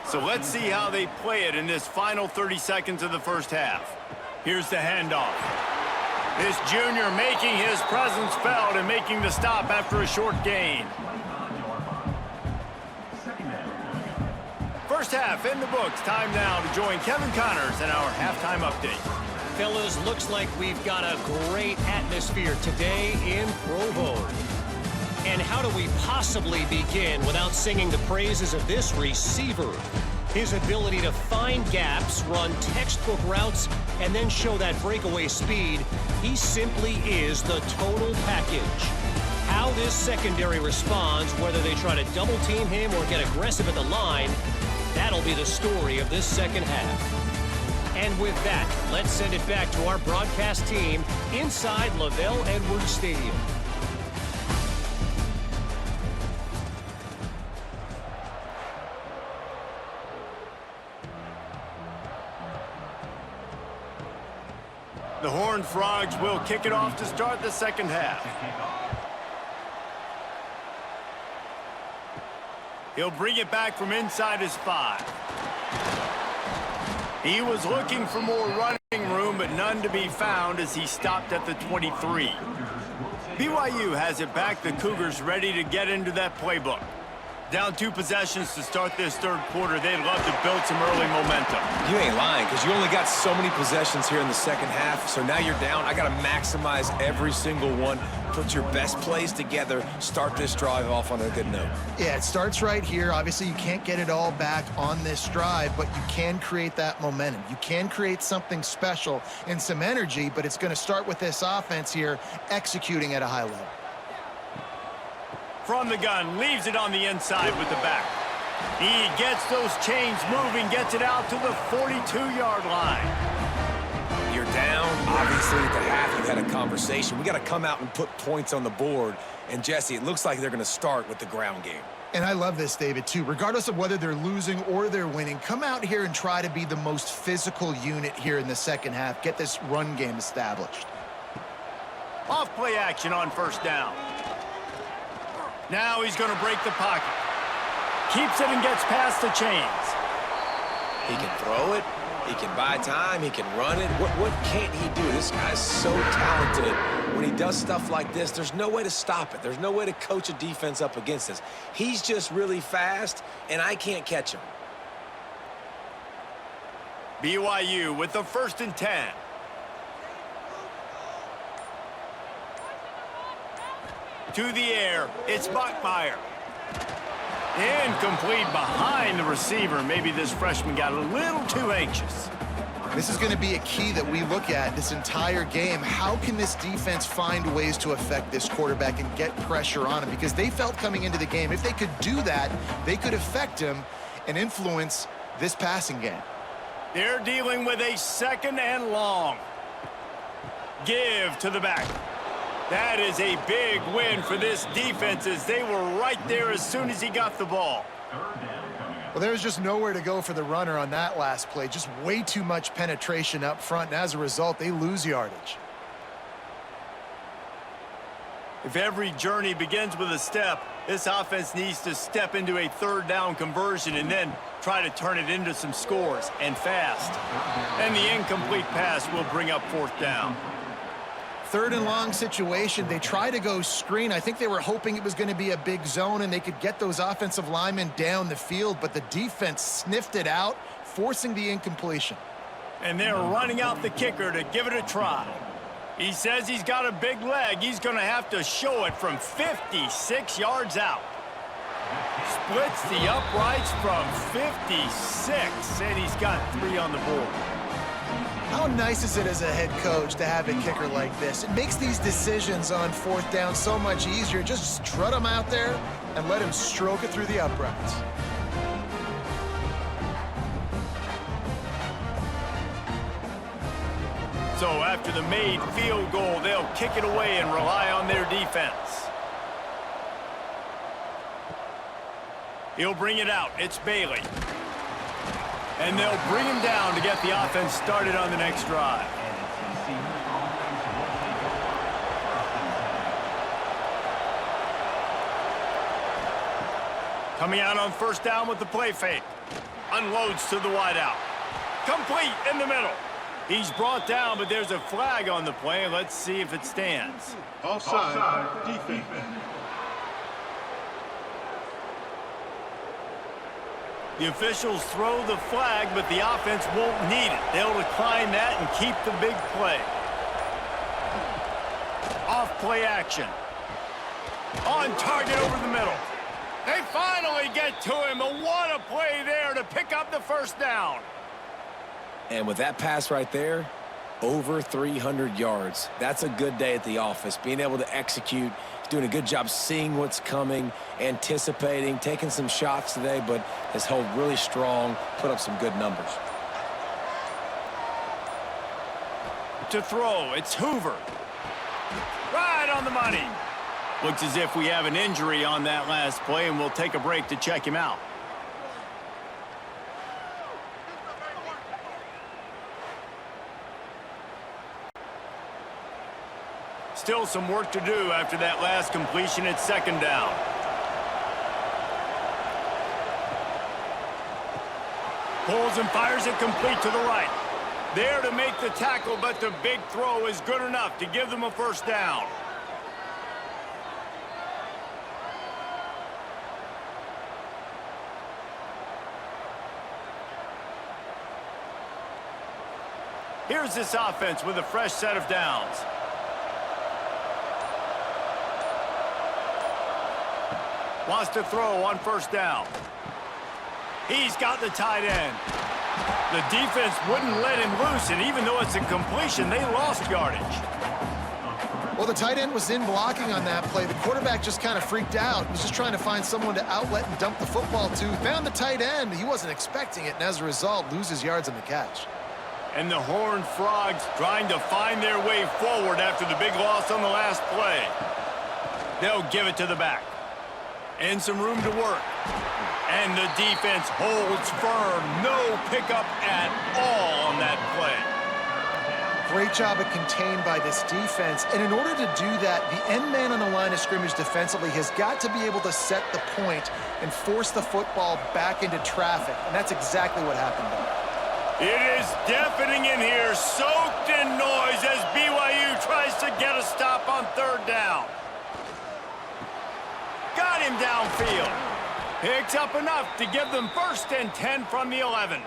So let's see how they play it in this final 30 seconds of the first half. Here's the handoff. This junior making his presence felt and making the stop after a short gain. First half in the books. Time now to join Kevin Connors in our halftime update. Fellas, looks like we've got a great atmosphere today in Provo. And how do we possibly begin without singing the praises of this receiver? His ability to find gaps, run textbook routes, and then show that breakaway speed. He simply is the total package. How this secondary responds, whether they try to double team him or get aggressive at the line, that'll be the story of this second half. And with that, let's send it back to our broadcast team inside LaVell Edwards Stadium. The Horned Frogs will kick it off to start the second half. He'll bring it back from inside his 5. He was looking for more running room, but none to be found as he stopped at the 23. BYU has it back. The Cougars ready to get into that playbook. Down 2 possessions to start this third quarter. They'd love to build some early momentum. You ain't lying, because you only got so many possessions here in the second half, so now you're down. I got to maximize every single one. Put your best plays together. Start this drive off on a good note. Yeah, it starts right here. Obviously, you can't get it all back on this drive, but you can create that momentum. You can create something special and some energy, but it's going to start with this offense here executing at a high level. From the gun, leaves it on the inside with the back. He gets those chains moving, gets it out to the 42-yard line. You're down. Obviously, at the half, you had a conversation. We got to come out and put points on the board. And, Jesse, it looks like they're going to start with the ground game. And I love this, David, too. Regardless of whether they're losing or they're winning, come out here and try to be the most physical unit here in the second half. Get this run game established. Off play action on first down. Now he's going to break the pocket. Keeps it and gets past the chains. He can throw it. He can buy time. He can run it. What can't he do? This guy's so talented. When he does stuff like this, there's no way to stop it. There's no way to coach a defense up against this. He's just really fast, and I can't catch him. BYU with the 1st and 10. To the air, it's Bachmeier. Incomplete behind the receiver. Maybe this freshman got a little too anxious. This is going to be a key that we look at this entire game. How can this defense find ways to affect this quarterback and get pressure on him? Because they felt coming into the game, if they could do that, they could affect him and influence this passing game. They're dealing with a 2nd and long. Give to the back. That is a big win for this defense as they were right there as soon as he got the ball. Well, there was just nowhere to go for the runner on that last play. Just way too much penetration up front, and as a result, they lose yardage. If every journey begins with a step, this offense needs to step into a 3rd down conversion and then try to turn it into some scores, and fast. And the incomplete pass will bring up 4th down. 3rd and long situation. They try to go screen. I think they were hoping it was going to be a big zone and they could get those offensive linemen down the field, but the defense sniffed it out, forcing the incompletion. And they're running out the kicker to give it a try. He says he's got a big leg. He's going to have to show it from 56 yards out. Splits the uprights from 56, and he's got 3 on the board. How nice is it as a head coach to have a kicker like this? It makes these decisions on 4th down so much easier. Just strut him out there and let him stroke it through the uprights. So after the made field goal, they'll kick it away and rely on their defense. He'll bring it out. It's Bailey. And they'll bring him down to get the offense started on the next drive. Coming out on 1st down with the play fake. Unloads to the wideout. Complete in the middle. He's brought down, but there's a flag on the play. Let's see if it stands. Offside, defense. The officials throw the flag, but the offense won't need it. They'll decline that and keep the big play. Off play action. On target over the middle. They finally get to him. What a play there to pick up the first down. And with that pass right there, over 300 yards. That's a good day at the office. Being able to execute, he's doing a good job seeing what's coming, anticipating, taking some shots today, but has held really strong, put up some good numbers. To throw, it's Hoover. Right on the money. Looks as if we have an injury on that last play, and we'll take a break to check him out. Still some work to do after that last completion at second down. Pulls and fires it complete to the right. There to make the tackle, but the big throw is good enough to give them a first down. Here's this offense with a fresh set of downs. Wants to throw on first down. He's got the tight end. The defense wouldn't let him loose, and even though it's a completion, they lost yardage. Well, the tight end was in blocking on that play. The quarterback just kind of freaked out. He was just trying to find someone to outlet and dump the football to. Found the tight end. He wasn't expecting it, and as a result, loses yards on the catch. And the Horned Frogs trying to find their way forward after the big loss on the last play. They'll give it to the back. And some room to work. And the defense holds firm. No pickup at all on that play. Great job of contained by this defense. And in order to do that, the end man on the line of scrimmage defensively has got to be able to set the point and force the football back into traffic. And that's exactly what happened there. It is deafening in here, soaked in noise as BYU tries to get a stop on third down. Got him downfield. Picks up enough to give them first and 10 from the 11.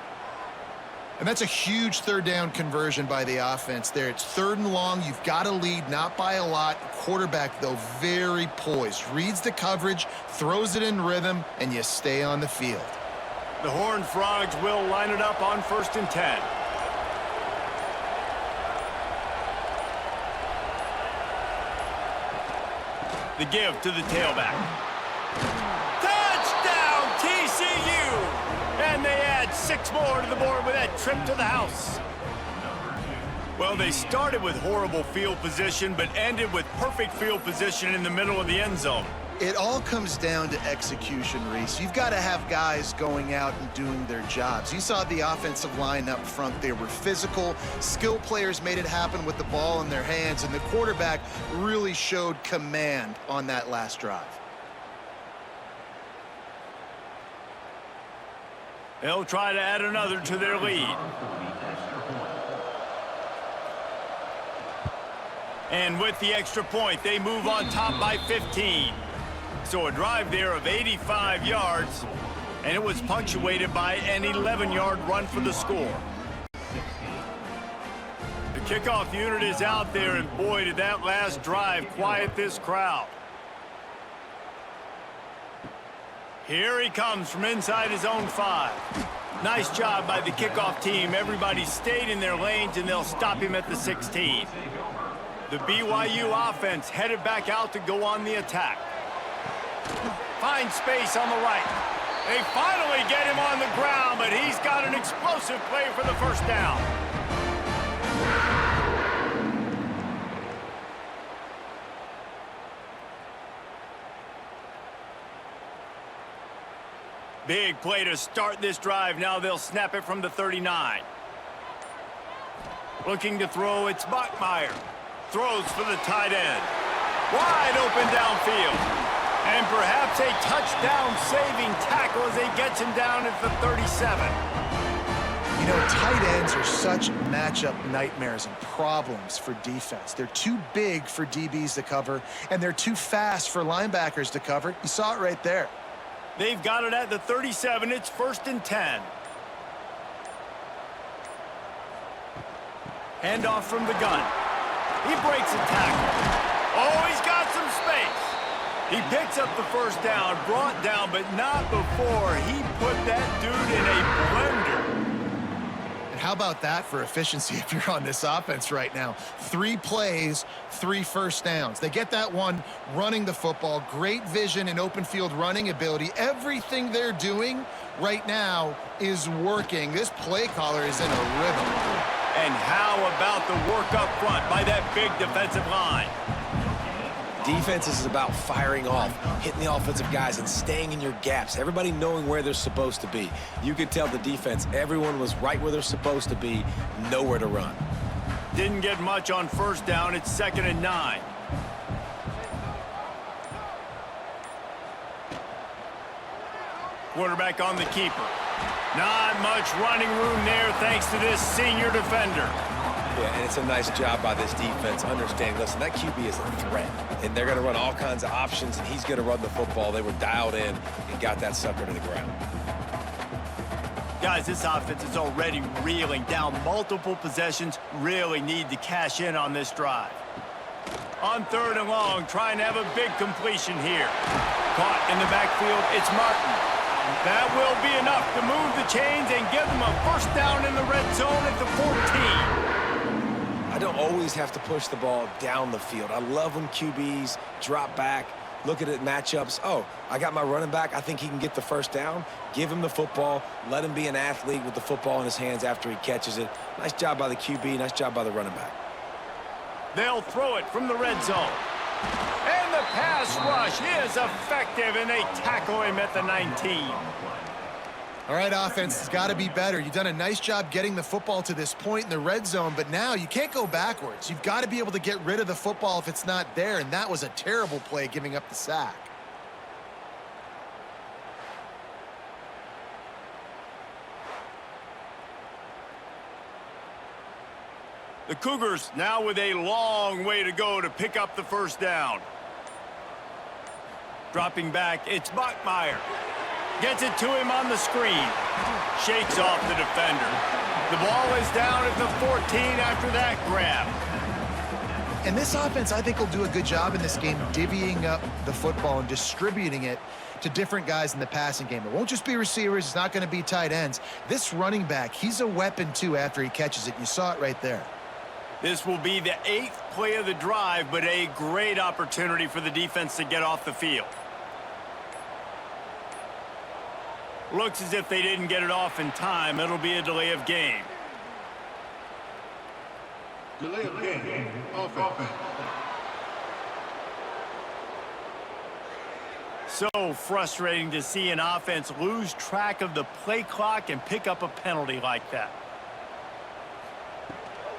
And that's a huge third down conversion by the offense there. It's third and long. You've got to lead, not by a lot. Quarterback, though, very poised. Reads the coverage, throws it in rhythm, and you stay on the field. The Horned Frogs will line it up on first and 10. The give to the tailback. Touchdown, TCU! And they add 6 more to the board with that trip to the house. Well, they started with horrible field position, but ended with perfect field position in the middle of the end zone. It all comes down to execution, Reese. You've got to have guys going out and doing their jobs. You saw the offensive line up front. They were physical. Skill players made it happen with the ball in their hands, and the quarterback really showed command on that last drive. They'll try to add another to their lead. And with the extra point, they move on top by 15. So a drive there of 85 yards, and it was punctuated by an 11-yard run for the score. The kickoff unit is out there, and boy, did that last drive quiet this crowd. Here he comes from inside his own 5. Nice job by the kickoff team. Everybody stayed in their lanes, and they'll stop him at the 16. The BYU offense headed back out to go on the attack. Finds space on the right. They finally get him on the ground, but he's got an explosive play for the first down. Big play to start this drive. Now they'll snap it from the 39. Looking to throw, it's Bachmeier. Throws for the tight end. Wide open downfield. And perhaps a touchdown-saving tackle as he gets him down at the 37. You know, tight ends are such matchup nightmares and problems for defense. They're too big for DBs to cover, and they're too fast for linebackers to cover. You saw it right there. They've got it at the 37. It's 1st and 10. Handoff from the gun. He breaks a tackle. Oh, he's got some space. He picks up the first down, brought down, but not before he put that dude in a blender. And how about that for efficiency if you're on this offense right now? 3 plays, 3 first downs. They get that one running the football, great vision and open field running ability. Everything they're doing right now is working. This play caller is in a rhythm. And how about the work up front by that big defensive line? Defense is about firing off, hitting the offensive guys, and staying in your gaps. Everybody knowing where they're supposed to be. You could tell the defense, everyone was right where they're supposed to be, nowhere to run. Didn't get much on first down. It's 2nd and 9. Quarterback on the keeper. Not much running room there thanks to this senior defender. Yeah, and it's a nice job by this defense understanding, listen, that QB is a threat, and they're going to run all kinds of options, and he's going to run the football. They were dialed in and got that sucker to the ground. Guys, this offense is already reeling down multiple possessions. Really need to cash in on this drive. On 3rd and long, trying to have a big completion here. Caught in the backfield, it's Martin. That will be enough to move the chains and give them a first down in the red zone at the 14. I don't always have to push the ball down the field. I love when QBs drop back, look at it matchups. Oh, I got my running back. I think he can get the first down. Give him the football. Let him be an athlete with the football in his hands after he catches it. Nice job by the QB. Nice job by the running back. They'll throw it from the red zone. And the pass rush is effective, and they tackle him at the 19. All right, offense, it's got to be better. You've done a nice job getting the football to this point in the red zone, but now you can't go backwards. You've got to be able to get rid of the football if it's not there, and that was a terrible play giving up the sack. The Cougars now with a long way to go to pick up the first down. Dropping back, it's Bachmeier. Gets it to him on the screen. Shakes off the defender. The ball is down at the 14 after that grab. And this offense, I think, will do a good job in this game divvying up the football and distributing it to different guys in the passing game. It won't just be receivers. It's not going to be tight ends. This running back, he's a weapon, too, after he catches it. You saw it right there. This will be the 8th play of the drive, but a great opportunity for the defense to get off the field. Looks as if they didn't get it off in time. It'll be a delay of game. Delay of game. Offense. So frustrating to see an offense lose track of the play clock and pick up a penalty like that.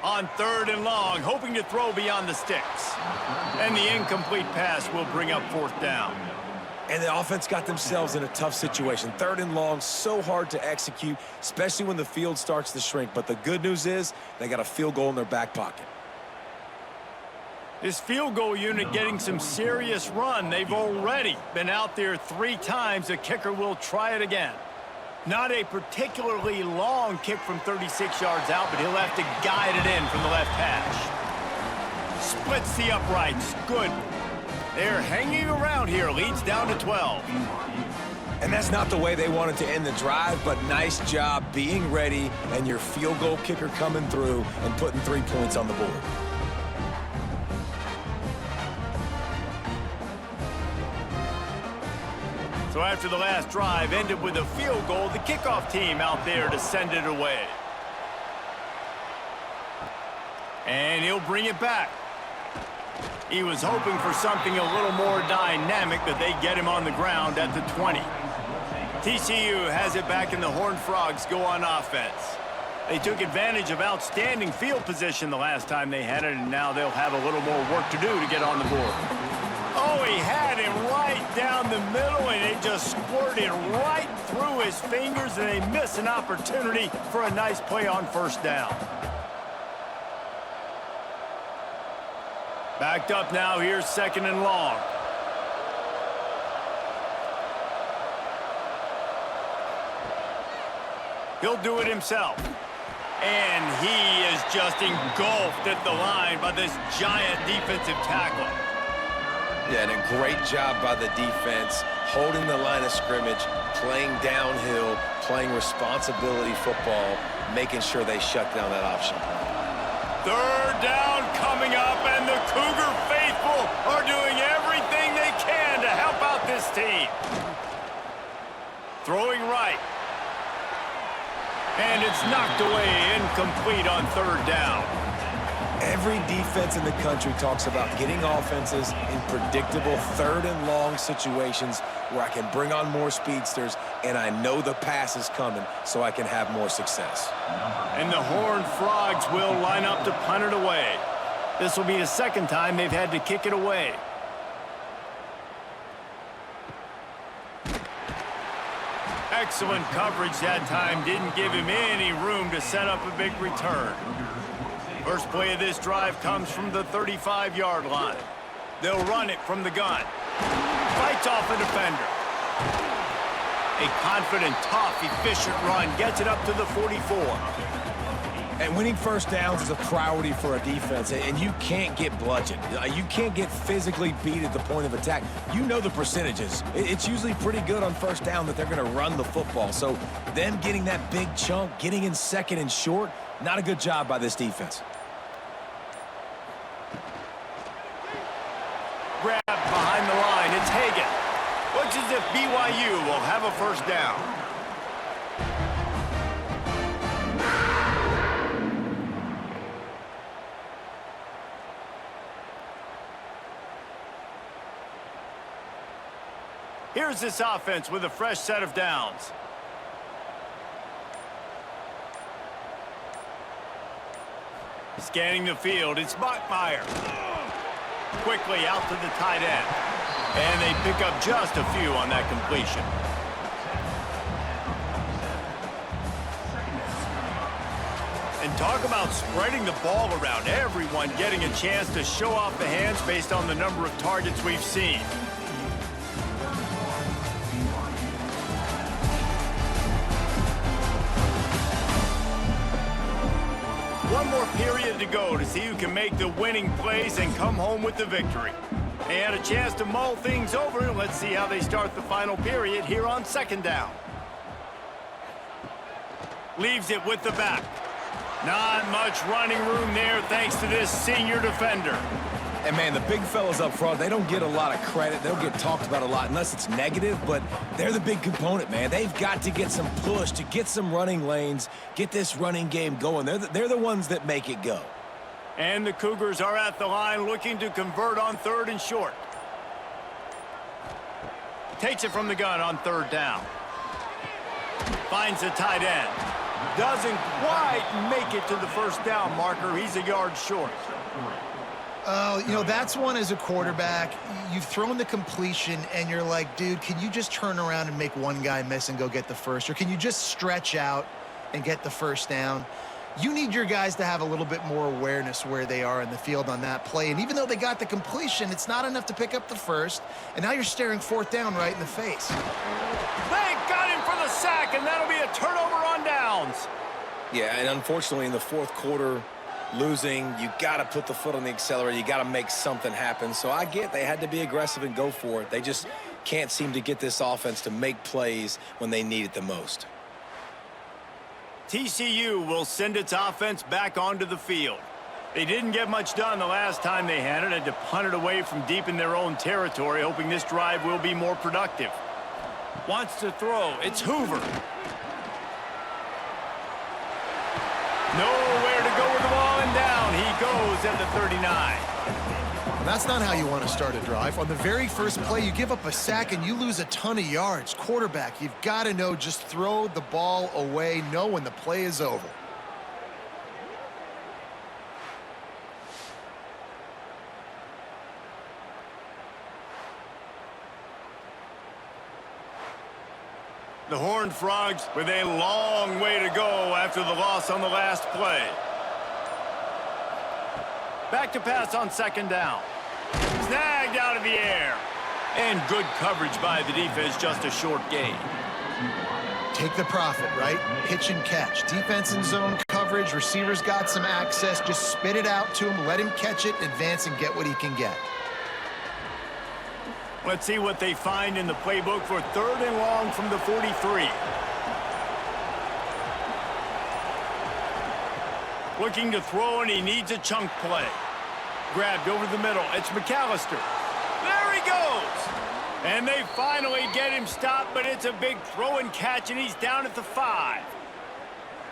On 3rd and long, hoping to throw beyond the sticks. And the incomplete pass will bring up 4th down. And the offense got themselves in a tough situation. 3rd and long, so hard to execute, especially when the field starts to shrink. But the good news is they got a field goal in their back pocket. This field goal unit getting some serious run. They've already been out there 3 times. The kicker will try it again. Not a particularly long kick from 36 yards out, but he'll have to guide it in from the left hash. Splits the uprights. Good. They're hanging around here. Leads down to 12. And that's not the way they wanted to end the drive, but nice job being ready and your field goal kicker coming through and putting 3 points on the board. So after the last drive ended with a field goal, the kickoff team out there to send it away. And he'll bring it back. He was hoping for something a little more dynamic, but they get him on the ground at the 20. TCU has it back, and the Horned Frogs go on offense. They took advantage of outstanding field position the last time they had it, and now they'll have a little more work to do to get on the board. Oh, he had him right down the middle, and it just squirted right through his fingers, and they miss an opportunity for a nice play on first down. Backed up now, here's 2nd and long. He'll do it himself. And he is just engulfed at the line by this giant defensive tackle. Yeah, and a great job by the defense, holding the line of scrimmage, playing downhill, playing responsibility football, making sure they shut down that option. 3rd down coming up, and the Cougar faithful are doing everything they can to help out this team. Throwing right. And it's knocked away, incomplete on 3rd down. Every defense in the country talks about getting offenses in predictable 3rd and long situations where I can bring on more speedsters and I know the pass is coming so I can have more success. And the Horned Frogs will line up to punt it away. This will be the 2nd time they've had to kick it away. Excellent coverage that time. Didn't give him any room to set up a big return. First play of this drive comes from the 35-yard line. They'll run it from the gun. Fights off a defender. A confident, tough, efficient run gets it up to the 44. And winning first downs is a priority for a defense, and you can't get bludgeoned. You can't get physically beat at the point of attack. You know the percentages. It's usually pretty good on first down that they're going to run the football. So them getting that big chunk, getting in 2nd and short, not a good job by this defense. Grab behind the line. It's Hagan. Looks as if BYU will have a first down. Here's this offense with a fresh set of downs. Scanning the field, it's Bachmeier. Quickly out to the tight end. And they pick up just a few on that completion. And talk about spreading the ball around. Everyone getting a chance to show off the hands based on the number of targets we've seen. One more period to go to see who can make the winning plays and come home with the victory. They had a chance to mull things over. Let's see how they start the final period here on 2nd down. Leaves it with the back. Not much running room there thanks to this senior defender. And, man, the big fellas up front, they don't get a lot of credit. They'll get talked about a lot unless it's negative, but they're the big component, man. They've got to get some push to get some running lanes, get this running game going. They're the ones that make it go. And the Cougars are at the line looking to convert on 3rd and short. Takes it from the gun on 3rd down. Finds the tight end. Doesn't quite make it to the first down marker. He's a yard short. You know, that's one as a quarterback. You've thrown the completion, and you're like, dude, can you just turn around and make one guy miss and go get the first? Or can you just stretch out and get the first down? You need your guys to have a little bit more awareness where they are in the field on that play. And even though they got the completion, it's not enough to pick up the first. And now you're staring 4th down right in the face. They got him for the sack, and that'll be a turnover on downs. Yeah, and unfortunately in the 4th quarter, losing, you got to put the foot on the accelerator. You got to make something happen. So I get they had to be aggressive and go for it. They just can't seem to get this offense to make plays when they need it the most. TCU will send its offense back onto the field. They didn't get much done the last time they had it. Had to punt it away from deep in their own territory, hoping this drive will be more productive. Wants to throw. It's Hoover. Nowhere to go with the ball, and down he goes at the 39. That's not how you want to start a drive. On the very first play, you give up a sack and you lose a ton of yards. Quarterback, you've got to know, just throw the ball away, know when the play is over. The Horned Frogs with a long way to go after the loss on the last play. Back to pass on second down. Snagged out of the air. And good coverage by the defense, just a short gain. Take the profit, right? Pitch and catch. Defense in zone coverage. Receivers got some access. Just spit it out to him. Let him catch it, advance, and get what he can get. Let's see what they find in the playbook for third and long from the 43. Looking to throw, and he needs a chunk play. Grabbed over the middle. It's McAllister. There he goes. And they finally get him stopped, but it's a big throw and catch, and he's down at the 5.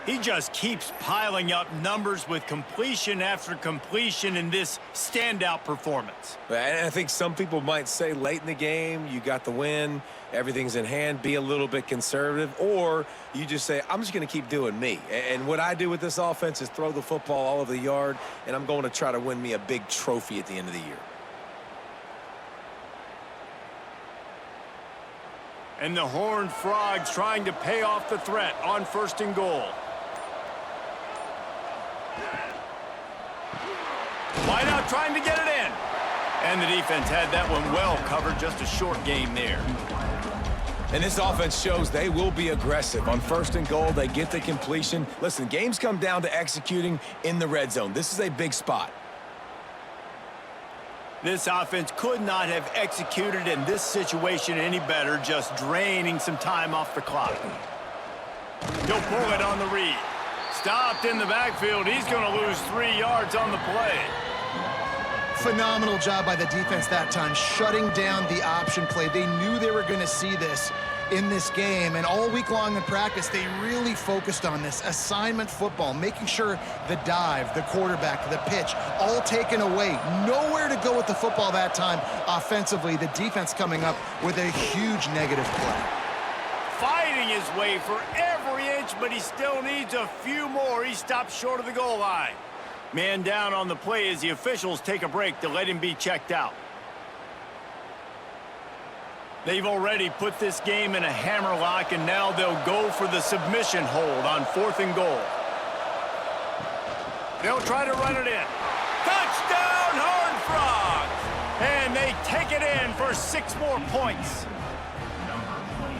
He just keeps piling up numbers with completion after completion in this standout performance. And I think some people might say late in the game, you got the win, everything's in hand, be a little bit conservative, or you just say, I'm just going to keep doing me. And what I do with this offense is throw the football all over the yard, and I'm going to try to win me a big trophy at the end of the year. And the Horned Frogs trying to pay off the threat on first and goal. Wide out trying to get it in. And the defense had that one well covered, just a short game there. And this offense shows they will be aggressive. On first and goal, they get the completion. Listen, games come down to executing in the red zone. This is a big spot. This offense could not have executed in this situation any better, just draining some time off the clock. He'll pull it on the read. Stopped in the backfield. He's going to lose 3 yards on the play. Phenomenal job by the defense that time, shutting down the option play. They knew they were going to see this in this game, and all week long in practice, they really focused on this assignment football, making sure the dive, the quarterback, the pitch, all taken away. Nowhere to go with the football that time offensively. The defense coming up with a huge negative play. Fighting his way for every inch, but he still needs a few more. He stops short of the goal line. Man down on the play as the officials take a break to let him be checked out. They've already put this game in a hammerlock, and now they'll go for the submission hold on fourth and goal. They'll try to run it in. Touchdown, Horned Frogs! And they take it in for 6 more points.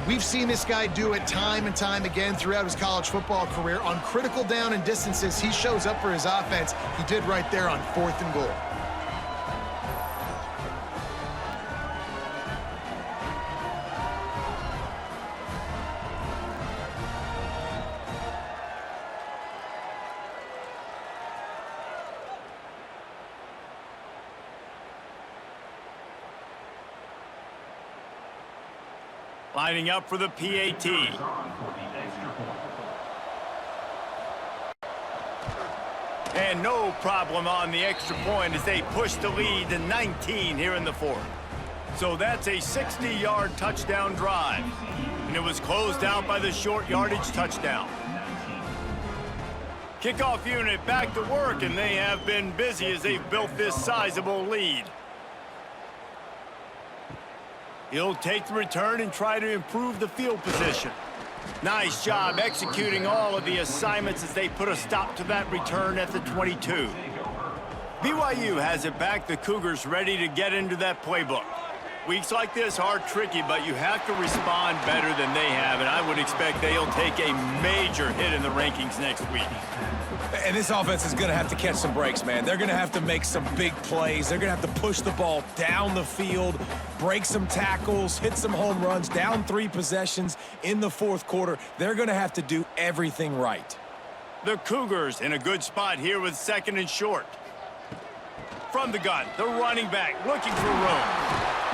We've seen this guy do it time and time again throughout his college football career. On critical down and distances, he shows up for his offense. He did right there on fourth and goal. Lining up for the PAT. And no problem on the extra point as they push the lead to 19 here in the fourth. So that's a 60-yard touchdown drive. And it was closed out by the short yardage touchdown. Kickoff unit back to work, and they have been busy as they've built this sizable lead. He'll take the return and try to improve the field position. Nice job executing all of the assignments as they put a stop to that return at the 22. BYU has it back. The Cougars ready to get into that playbook. Weeks like this are tricky, but you have to respond better than they have, and I would expect they'll take a major hit in the rankings next week. And this offense is going to have to catch some breaks, man. They're going to have to make some big plays. They're going to have to push the ball down the field, break some tackles, hit some home runs, down 3 possessions in the fourth quarter. They're going to have to do everything right. The Cougars in a good spot here with second and short. From the gun, the running back looking for room.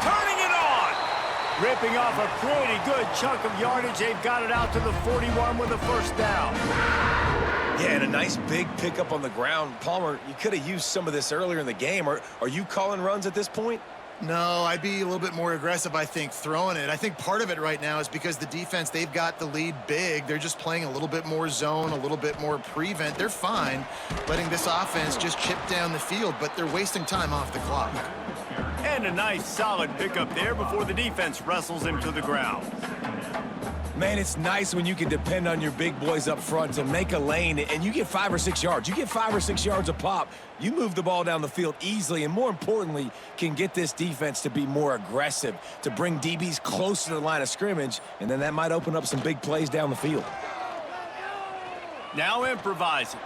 Turning it on! Ripping off a pretty good chunk of yardage. They've got it out to the 41 with a first down. Yeah, and a nice big pickup on the ground. Palmer, you could have used some of this earlier in the game. Are you calling runs at this point? No, I'd be a little bit more aggressive, I think, throwing it. I think part of it right now is because the defense, they've got the lead big. They're just playing a little bit more zone, a little bit more prevent. They're fine letting this offense just chip down the field, but they're wasting time off the clock. And a nice solid pickup there before the defense wrestles him to the ground. Man, it's nice when you can depend on your big boys up front to make a lane, and you get 5 or 6 yards. You get 5 or 6 yards a pop, you move the ball down the field easily, and more importantly, can get this defense to be more aggressive, to bring DBs close to the line of scrimmage, and then that might open up some big plays down the field. Now improvising.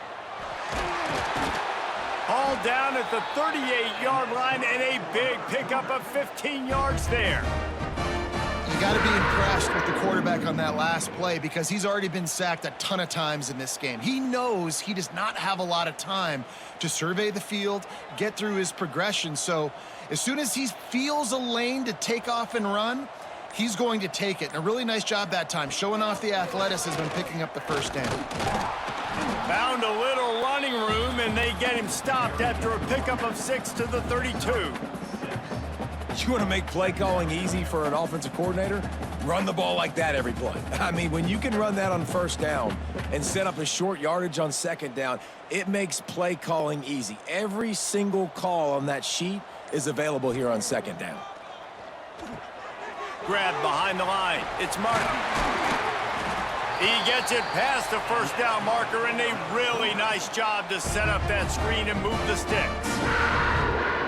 Ball down at the 38-yard line, and a big pickup of 15 yards there. You got to be impressed with the quarterback on that last play because he's already been sacked a ton of times in this game. He knows he does not have a lot of time to survey the field, get through his progression. So as soon as he feels a lane to take off and run, he's going to take it. And a really nice job that time, showing off the athleticism and picking up the first down. Found a little running room, and they get him stopped after a pickup of 6 to the 32. You want to make play calling easy for an offensive coordinator? Run the ball like that every play. I mean, when you can run that on first down and set up a short yardage on second down, it makes play calling easy. Every single call on that sheet is available here on second down. Grab behind the line. It's Martin. He gets it past the first down marker, and a really nice job to set up that screen and move the sticks.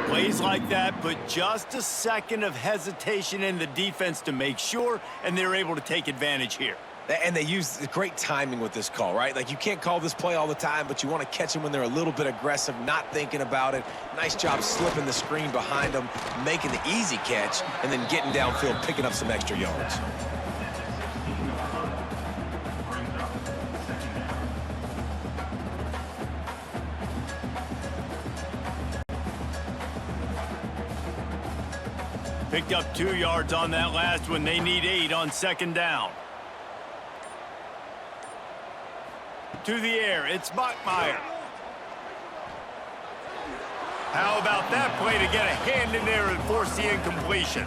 Plays like that put just a second of hesitation in the defense to make sure, and they're able to take advantage here. And they use great timing with this call, right? Like, you can't call this play all the time, but you want to catch them when they're a little bit aggressive, not thinking about it. Nice job slipping the screen behind them, making the easy catch, and then getting downfield, picking up some extra yards. Picked up 2 yards on that last one. They need 8 on second down. To the air, it's Bachmeier. How about that play to get a hand in there and force the incompletion?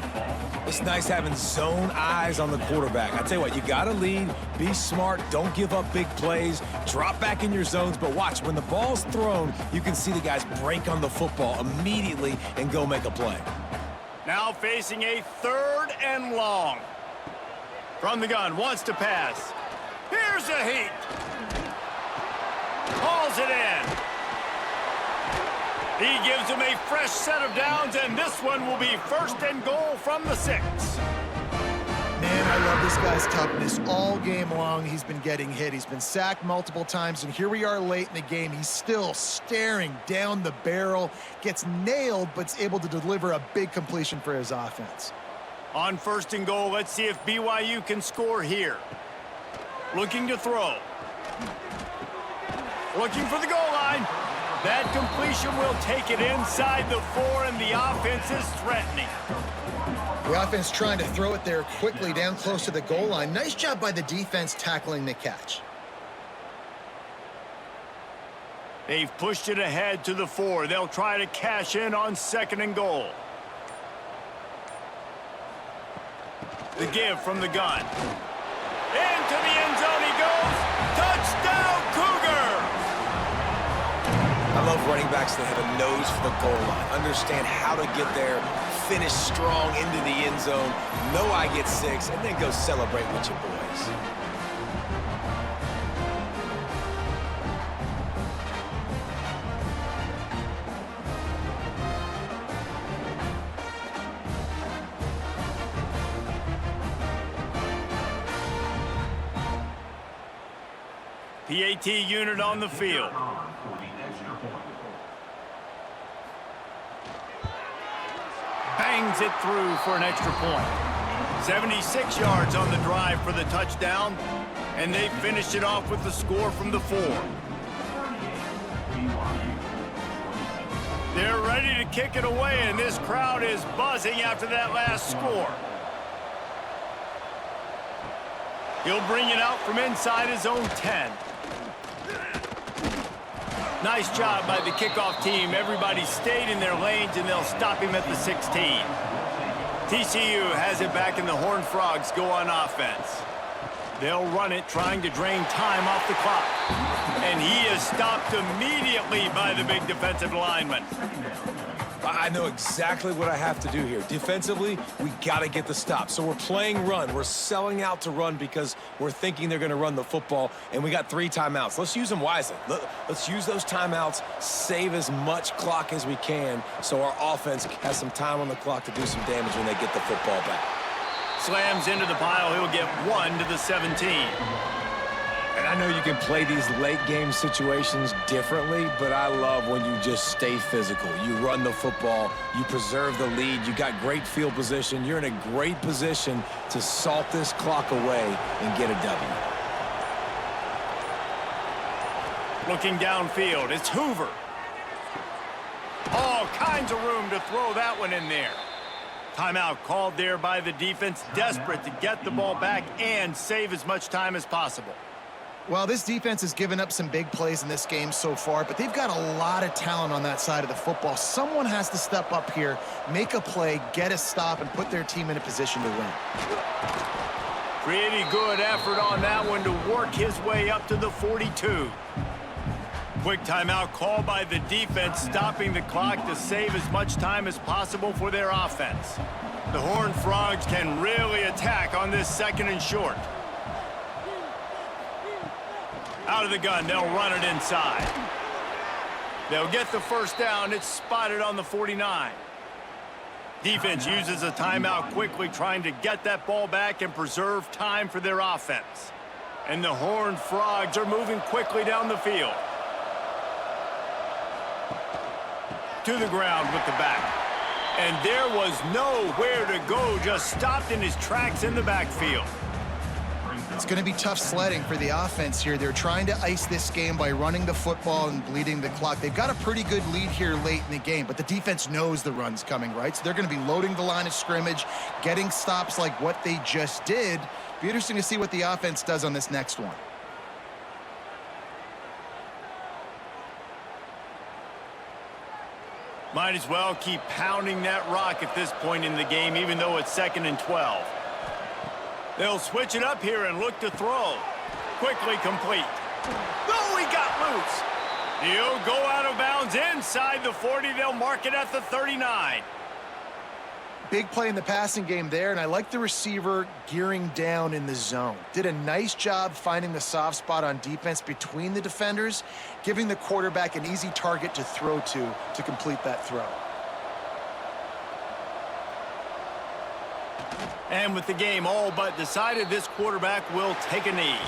It's nice having zone eyes on the quarterback. I tell you what, you got to lead, be smart, don't give up big plays, drop back in your zones, but watch, when the ball's thrown, you can see the guys break on the football immediately and go make a play. Now facing a 3rd and long. From the gun, wants to pass. Here's a heat. Hauls it in. He gives him a fresh set of downs, and this one will be 1st and goal from the 6. Man, I love this guy's toughness. All game long, he's been getting hit. He's been sacked multiple times, and here we are late in the game. He's still staring down the barrel, gets nailed, but's able to deliver a big completion for his offense. On 1st and goal, let's see if BYU can score here. Looking to throw. Looking for the goal line. That completion will take it inside the 4, and the offense is threatening. The offense trying to throw it there quickly down close to the goal line. Nice job by the defense tackling the catch. They've pushed it ahead to the 4. They'll try to cash in on 2nd and goal. The give from the gun. Into the end zone he goes. Touchdown, Cougars! I love running backs that have a nose for the goal line, understand how to get there, finish strong into the end zone, know I get 6, and then go celebrate with your boys. PAT unit on the field. Bangs it through for an extra point. 76 yards on the drive for the touchdown, and they finished it off with the score from the 4. They're ready to kick it away, and this crowd is buzzing after that last score. He'll bring it out from inside his own 10. Nice job by the kickoff team. Everybody stayed in their lanes, and they'll stop him at the 16. TCU has it back, and the Horned Frogs go on offense. They'll run it, trying to drain time off the clock. And he is stopped immediately by the big defensive lineman. I know exactly what I have to do here. Defensively, we got to get the stop. So we're playing run. We're selling out to run because we're thinking they're going to run the football, and we got 3 timeouts. Let's use them wisely. Let's use those timeouts, save as much clock as we can so our offense has some time on the clock to do some damage when they get the football back. Slams into the pile. He'll get 1 to the 17. And I know you can play these late-game situations differently, but I love when you just stay physical. You run the football, you preserve the lead, you got great field position, you're in a great position to salt this clock away and get a W. Looking downfield, it's Hoover. All kinds of room to throw that one in there. Timeout called there by the defense, desperate to get the ball back and save as much time as possible. Well, this defense has given up some big plays in this game so far, but they've got a lot of talent on that side of the football. Someone has to step up here, make a play, get a stop, and put their team in a position to win. Pretty good effort on that one to work his way up to the 42. Quick timeout called by the defense, stopping the clock to save as much time as possible for their offense. The Horned Frogs can really attack on this 2nd and short. Out of the gun, they'll run it inside. They'll get the first down. It's spotted on the 49. Defense uses a timeout quickly, trying to get that ball back and preserve time for their offense. And the Horned Frogs are moving quickly down the field. To the ground with the back. And there was nowhere to go, just stopped in his tracks in the backfield. It's going to be tough sledding for the offense here. They're trying to ice this game by running the football and bleeding the clock. They've got a pretty good lead here late in the game, but the defense knows the run's coming, right? So they're going to be loading the line of scrimmage, getting stops like what they just did. Be interesting to see what the offense does on this next one. Might as well keep pounding that rock at this point in the game, even though it's 2nd and 12. They'll switch it up here and look to throw. Quickly complete. Oh, he got loose. He'll go out of bounds inside the 40. They'll mark it at the 39. Big play in the passing game there, and I like the receiver gearing down in the zone. Did a nice job finding the soft spot on defense between the defenders, giving the quarterback an easy target to throw to complete that throw. And with the game all but decided, this quarterback will take a knee.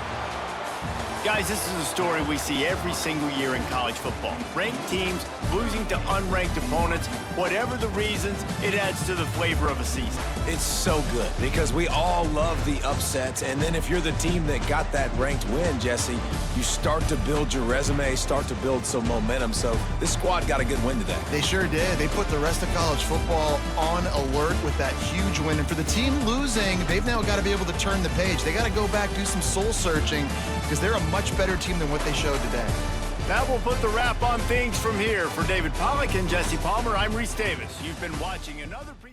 Guys, this is a story we see every single year in college football. Ranked teams losing to unranked opponents. Whatever the reasons, it adds to the flavor of a season. It's so good because we all love the upsets, and then if you're the team that got that ranked win, Jesse, you start to build your resume, start to build some momentum. So this squad got a good win today. They sure did. They put the rest of college football on alert with that huge win. And for the team losing, they've now got to be able to turn the page. They got to go back, do some soul searching, because they're a much better team than what they showed today. That will put the wrap on things from here. For David Pollack and Jesse Palmer, I'm Reese Davis. You've been watching another presentation.